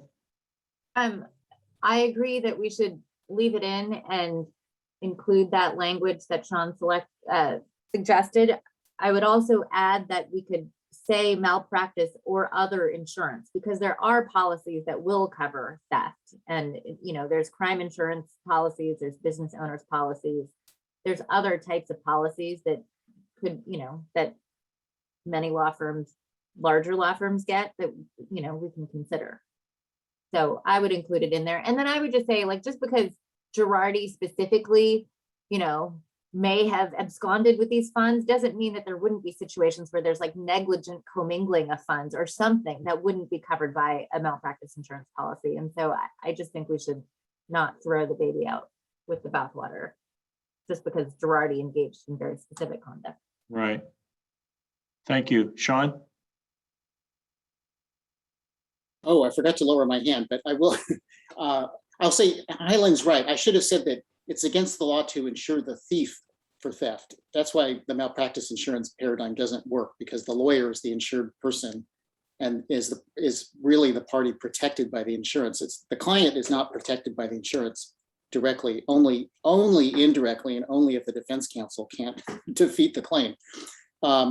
I agree that we should leave it in and include that language that Sean suggested. I would also add that we could say malpractice or other insurance, because there are policies that will cover theft. And, you know, there's crime insurance policies, there's business owners policies, there's other types of policies that could, you know, that many law firms, larger law firms get, that, you know, we can consider. So I would include it in there. And then I would just say, like, just because Girardi specifically, you know, may have absconded with these funds doesn't mean that there wouldn't be situations where there's like negligent commingling of funds or something that wouldn't be covered by a malpractice insurance policy. And so I just think we should not throw the baby out with the bathwater just because Girardi engaged in very specific conduct. Right. Thank you. Sean? Oh, I forgot to lower my hand, but I will. I'll say Eileen's right. I should have said that it's against the law to insure the thief for theft. That's why the malpractice insurance paradigm doesn't work, because the lawyer is the insured person and is really the party protected by the insurance. It's the client is not protected by the insurance directly, only indirectly, and only if the defense counsel can't defeat the claim.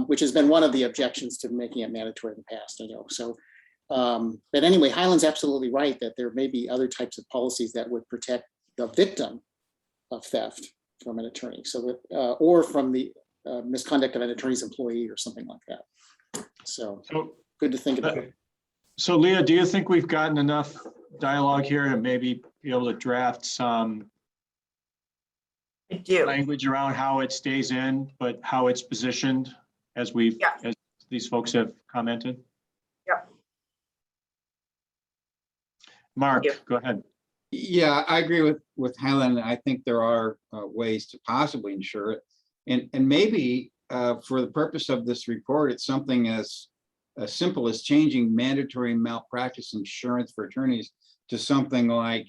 which has been one of the objections to making it mandatory in the past, I know. So, but anyway, Highland's absolutely right that there may be other types of policies that would protect the victim of theft from an attorney, so that, or from the misconduct of an attorney's employee or something like that. So good to think about. So Leah, do you think we've gotten enough dialogue here to maybe be able to draft some I do. language around how it stays in, but how it's positioned as as these folks have commented? Yep. Mark, Thank you. go ahead. Yeah, I agree with Helen. I think there are ways to possibly ensure it. And maybe for the purpose of this report, it's something as simple as changing mandatory malpractice insurance for attorneys to something like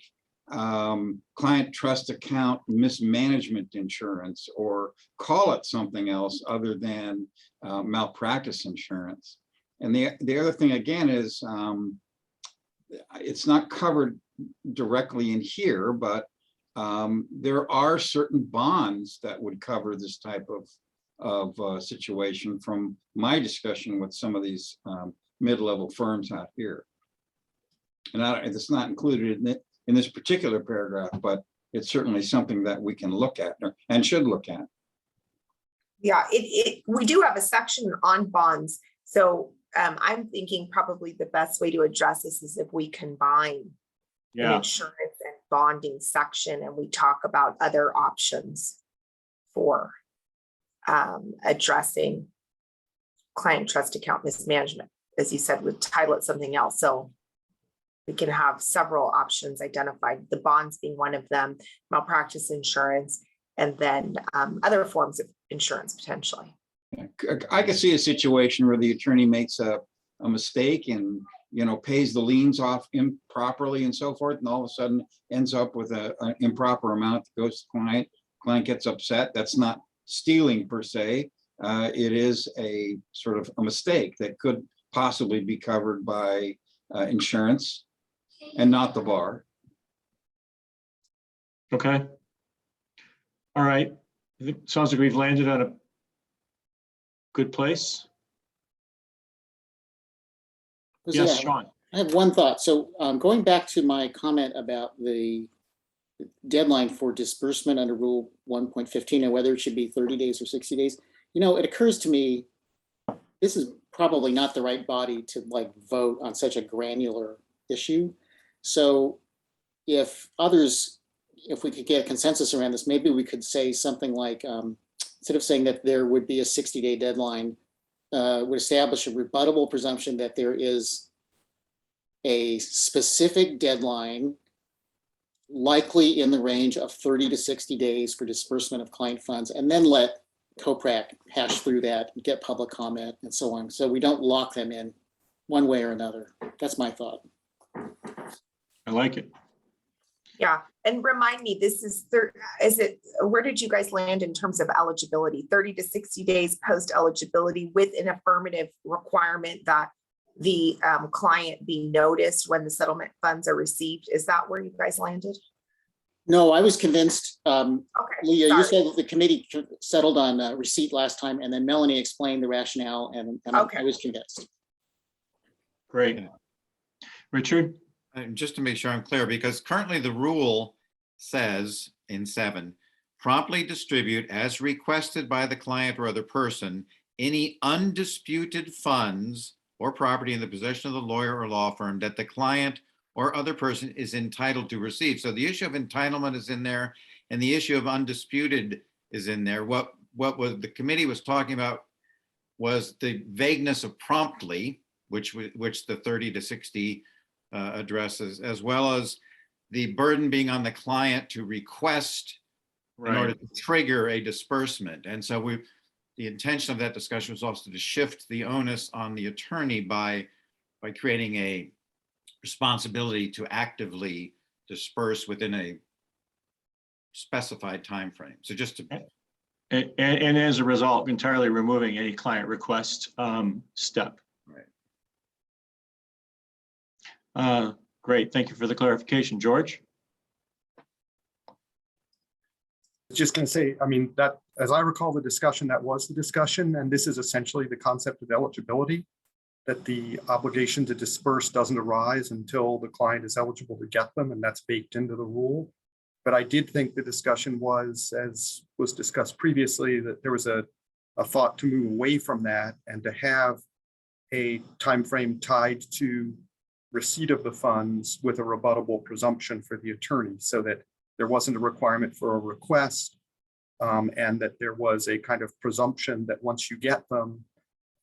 client trust account mismanagement insurance, or call it something else other than malpractice insurance. And the other thing again is it's not covered directly in here, but there are certain bonds that would cover this type of situation from my discussion with some of these mid-level firms out here. And it's not included in this particular paragraph, but it's certainly something that we can look at and should look at. Yeah, we do have a section on bonds. So I'm thinking probably the best way to address this is if we combine an insurance and bonding section, and we talk about other options for addressing client trust account mismanagement. As you said, we'd title it something else. So we can have several options identified, the bonds being one of them, malpractice insurance, and then other forms of insurance potentially. I could see a situation where the attorney makes a mistake and pays the liens off improperly and so forth, and all of a sudden ends up with an improper amount that goes to the client. Client gets upset. That's not stealing per se. It is a sort of a mistake that could possibly be covered by insurance and not the bar. Okay. All right. It sounds like we've landed on a good place. Yes, Sean. I have one thought. So going back to my comment about the deadline for disbursement under Rule 1.15 and whether it should be 30 days or 60 days, it occurs to me, this is probably not the right body to vote on such a granular issue. So if we could get a consensus around this, maybe we could say something like, instead of saying that there would be a 60-day deadline, would establish a rebuttable presumption that there is a specific deadline likely in the range of 30 to 60 days for disbursement of client funds, and then let COPRAC hash through that and get public comment and so on. So we don't lock them in one way or another. That's my thought. I like it. Yeah, and remind me, this is where did you guys land in terms of eligibility? 30 to 60 days post eligibility with an affirmative requirement that the client be noticed when the settlement funds are received. Is that where you guys landed? No, I was convinced, Okay, Leah, sorry. you said that the committee settled on receipt last time, and then Melanie explained the rationale, and Okay. I was convinced. Great. Richard? And just to make sure I'm clear, because currently the rule says in 7, promptly distribute as requested by the client or other person any undisputed funds or property in the possession of the lawyer or law firm that the client or other person is entitled to receive. So the issue of entitlement is in there, and the issue of undisputed is in there. What the committee was talking about was the vagueness of promptly, which the 30 to 60 addresses, as well as the burden being on the client to request in order to trigger a disbursement. And so the intention of that discussion was also to shift the onus on the attorney by creating a responsibility to actively disperse within a specified time frame. So just to and as a result, entirely removing any client request step. Right. Great, thank you for the clarification, George. Just going to say, I mean, that as I recall the discussion, that was the discussion, and this is essentially the concept of eligibility, that the obligation to disperse doesn't arise until the client is eligible to get them, and that's baked into the rule. But I did think the discussion was, as was discussed previously, that there was a thought to move away from that and to have a timeframe tied to receipt of the funds with a rebuttable presumption for the attorney, so that there wasn't a requirement for a request, and that there was a kind of presumption that once you get them,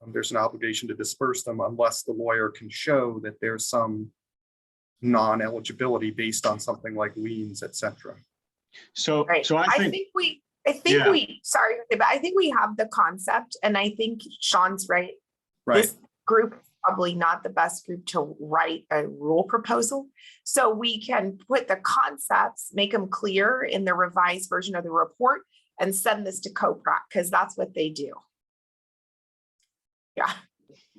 there's an obligation to disperse them unless the lawyer can show that there's some non-eligibility based on something like liens, et cetera. So, Right. so I I think, think we, Yeah. sorry, but I think we have the concept, and I think Sean's right. right, This group is probably not the best group to write a rule proposal. So we can put the concepts, make them clear in the revised version of the report and send this to COPRAC, because that's what they do. Yeah.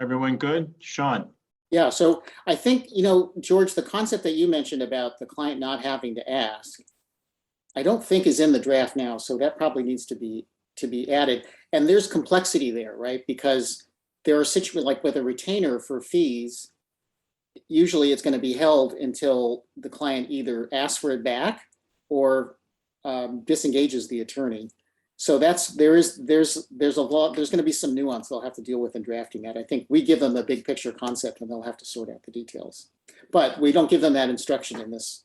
everyone good? Sean? Yeah, so I think, George, the concept that you mentioned about the client not having to ask, I don't think is in the draft now, so that probably needs to be added. And there's complexity there, right? Because there are situations like with a retainer for fees, usually it's going to be held until the client either asks for it back or disengages the attorney. So there's a lot, there's going to be some nuance they'll have to deal with in drafting that. I think we give them the big picture concept and they'll have to sort out the details. But we don't give them that instruction in this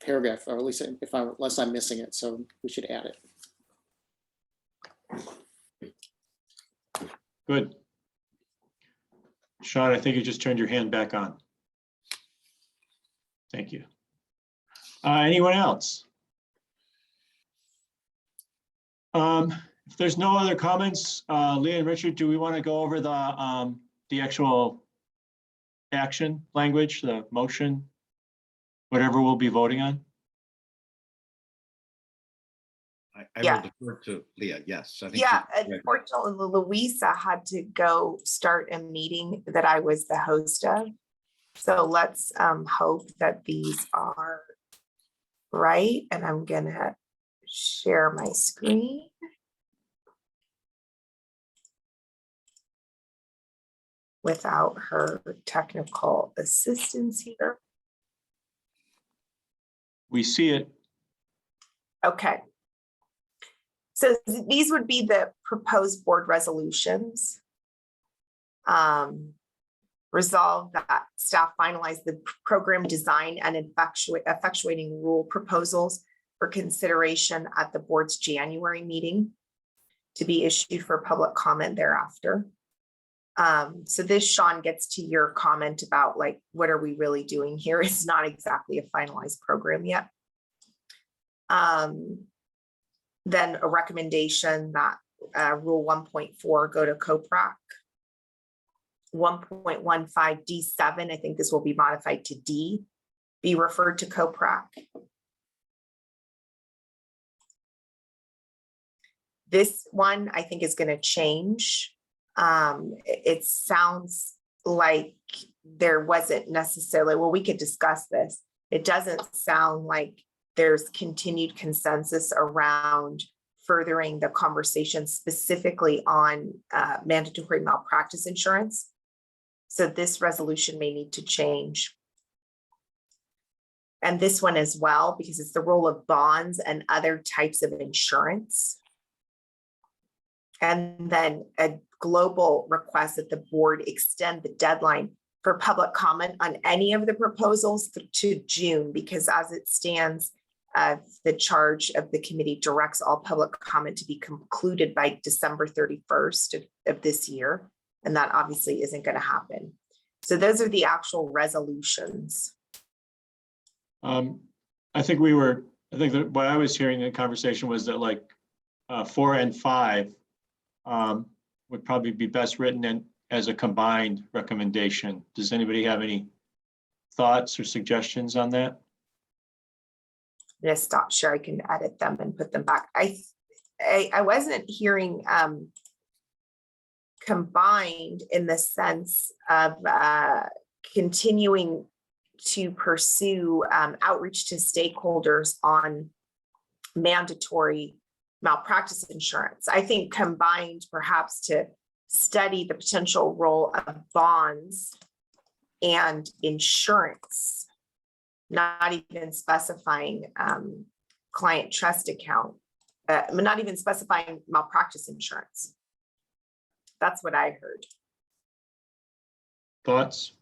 paragraph, or at least unless I'm missing it. So we should add it. Good. Sean, I think you just turned your hand back on. Thank you. Anyone else? If there's no other comments, Leah and Richard, do we want to go over the actual action language, the motion, whatever we'll be voting on? I Yeah. will defer to Leah, yes. I think Yeah, she's- unfortunately, Louisa had to go start a meeting that I was the host of. So let's hope that these are right. And I'm gonna share my screen. Without her technical assistance here. We see it. Okay. So these would be the proposed board resolutions. Resolve that staff finalize the program design and effectuating rule proposals for consideration at the board's January meeting to be issued for public comment thereafter. So this, Sean, gets to your comment about like, what are we really doing here? It's not exactly a finalized program yet. Then a recommendation that rule 1.4 go to COPRAC. 1.15 D7, I think this will be modified to D, be referred to COPRAC. This one I think is going to change. It sounds like there wasn't necessarily, well, we could discuss this. It doesn't sound like there's continued consensus around furthering the conversation specifically on mandatory malpractice insurance. So this resolution may need to change. And this one as well, because it's the role of bonds and other types of insurance. And then a global request that the board extend the deadline for public comment on any of the proposals to June, because as it stands, the charge of the committee directs all public comment to be concluded by December 31st of this year. And that obviously isn't going to happen. So those are the actual resolutions. I think that what I was hearing in the conversation was that like 4 and 5 would probably be best written in as a combined recommendation. Does anybody have any thoughts or suggestions on that? I'm gonna stop share. I can edit them and put them back. I wasn't hearing combined in the sense of continuing to pursue outreach to stakeholders on mandatory malpractice insurance. I think combined perhaps to study the potential role of bonds and insurance, not even specifying client trust account, not even specifying malpractice insurance. That's what I heard. Thoughts?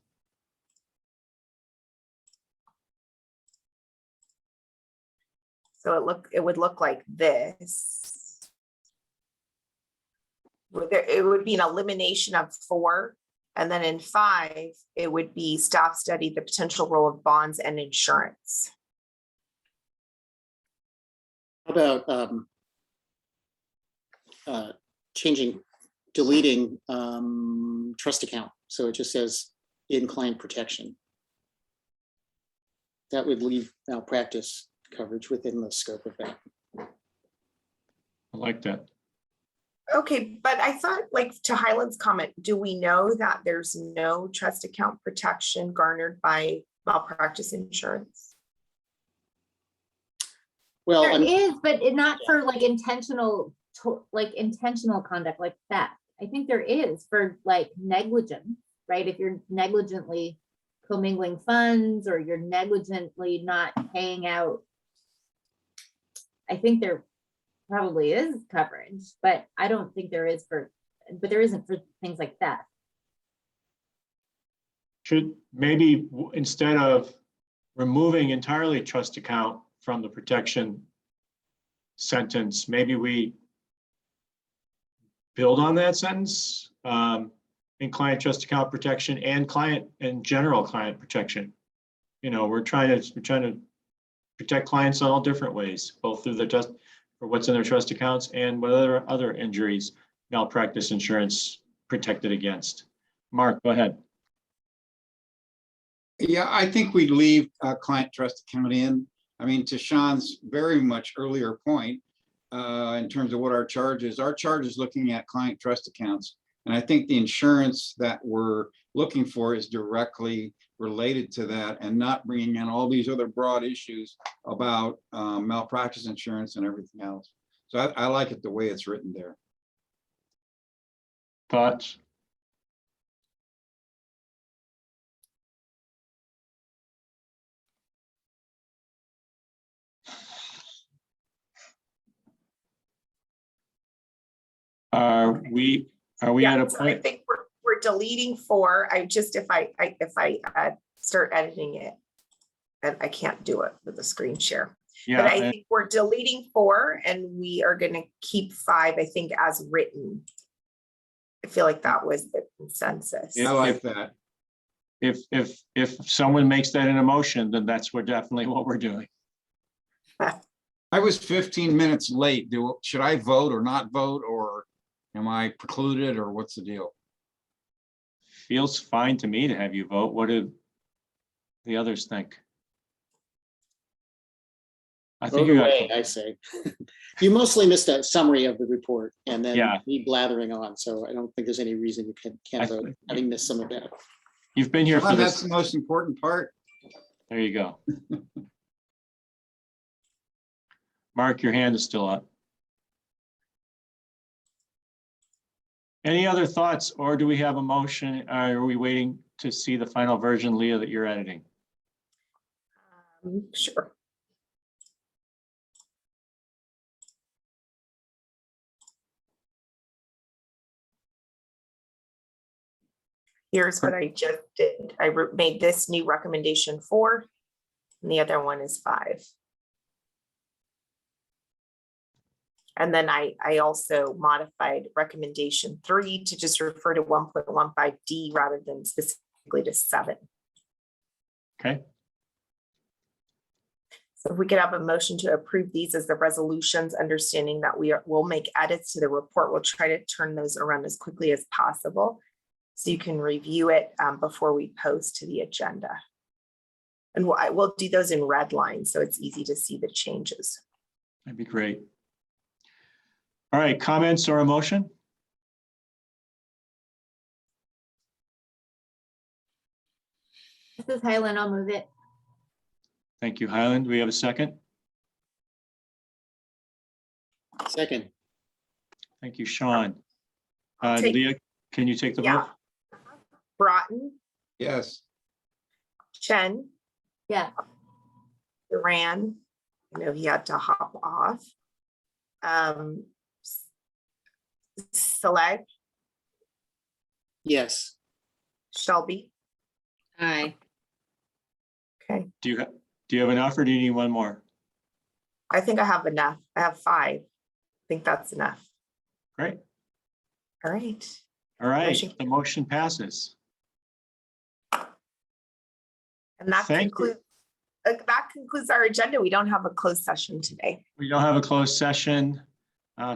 So it would look like this. It would be an elimination of 4. And then in 5, it would be staff study the potential role of bonds and insurance. How about deleting trust account? So it just says in client protection. That would leave malpractice coverage within the scope of that. I like that. Okay, but I thought, like, to Highland's comment, do we know that there's no trust account protection garnered by malpractice insurance? Well, There is, but not for like intentional conduct like theft. I think there is for like negligence, right? If you're negligently commingling funds or you're negligently not paying out, I think there probably is coverage, but I don't think there is but there isn't for things like that. Should maybe instead of removing entirely trust account from the protection sentence, maybe we build on that sentence in client trust account protection and client and general client protection. You know, we're trying to protect clients in all different ways, both through the trust for what's in their trust accounts and what other injuries malpractice insurance protected against. Mark, go ahead. Yeah, I think we leave client trust account in. I mean, to Sean's very much earlier point, in terms of what our charge is looking at client trust accounts. And I think the insurance that we're looking for is directly related to that and not bringing in all these other broad issues about malpractice insurance and everything else. So I like it the way it's written there. Thoughts? Are we at a So I point? think we're deleting 4. I just, if I start editing it, and I can't do it with the screen share. But I think we're deleting 4 and we are going to keep 5, I think, as written. I feel like that was the consensus. Yeah, I like that. If someone makes that in a motion, then that's definitely what we're doing. I was 15 minutes late. Should I vote or not vote, or am I precluded, or what's the deal? Feels fine to me to have you vote. What do the others think? I think Vote away, I say. You mostly missed a summary of the report and then me blathering on, so I don't think there's any reason you can't vote, having missed some of that. You've been here for That's the most important part. There you go. Mark, your hand is still up. Any other thoughts, or do we have a motion? Are we waiting to see the final version, Leah, that you're editing? Sure. Here's what I just did. I made this new recommendation 4, and the other one is 5. And then I also modified recommendation 3 to just refer to 1.15D rather than specifically to 7. Okay. So if we could have a motion to approve these as the resolutions, understanding that we'll make edits to the report. We'll try to turn those around as quickly as possible so you can review it before we post to the agenda. And we'll do those in red lines so it's easy to see the changes. That'd be great. All right, comments or a motion? This is Highland, I'll move it. Thank you, Highland. Do we have a second? Second, Thank you, Sean. I'll take- Leah, can you take the vote? Yeah. Broughton, Yes. Chen, Yeah, Duran, I know he had to hop off. Select, yes. Shelby, Aye. okay. Do you have enough or do you need one more? I think I have enough. I have 5. I think that's enough. Great. All right. All right, Motion- the motion passes. And that Thank you. concludes our agenda. We don't have a closed session today. We don't have a closed session.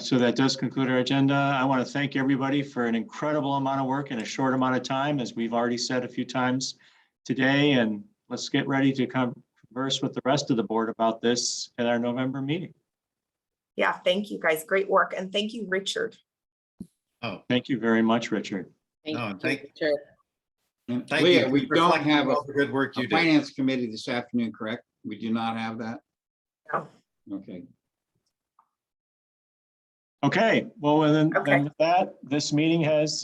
So that does conclude our agenda. I want to thank everybody for an incredible amount of work in a short amount of time, as we've already said a few times today. And let's get ready to converse with the rest of the board about this at our November meeting. Yeah, thank you guys. Great work. And thank you, Richard. Oh, Thank you very much, Richard. No, thank- Richard. And thank Leah, you. we don't Reflecting have all the good work a you did. finance committee this afternoon, correct? We do not have that? No. Okay. Okay, well, then Okay. with that, this meeting has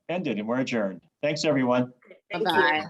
ended and we're adjourned. Thanks, everyone. Thank you. Bye-bye.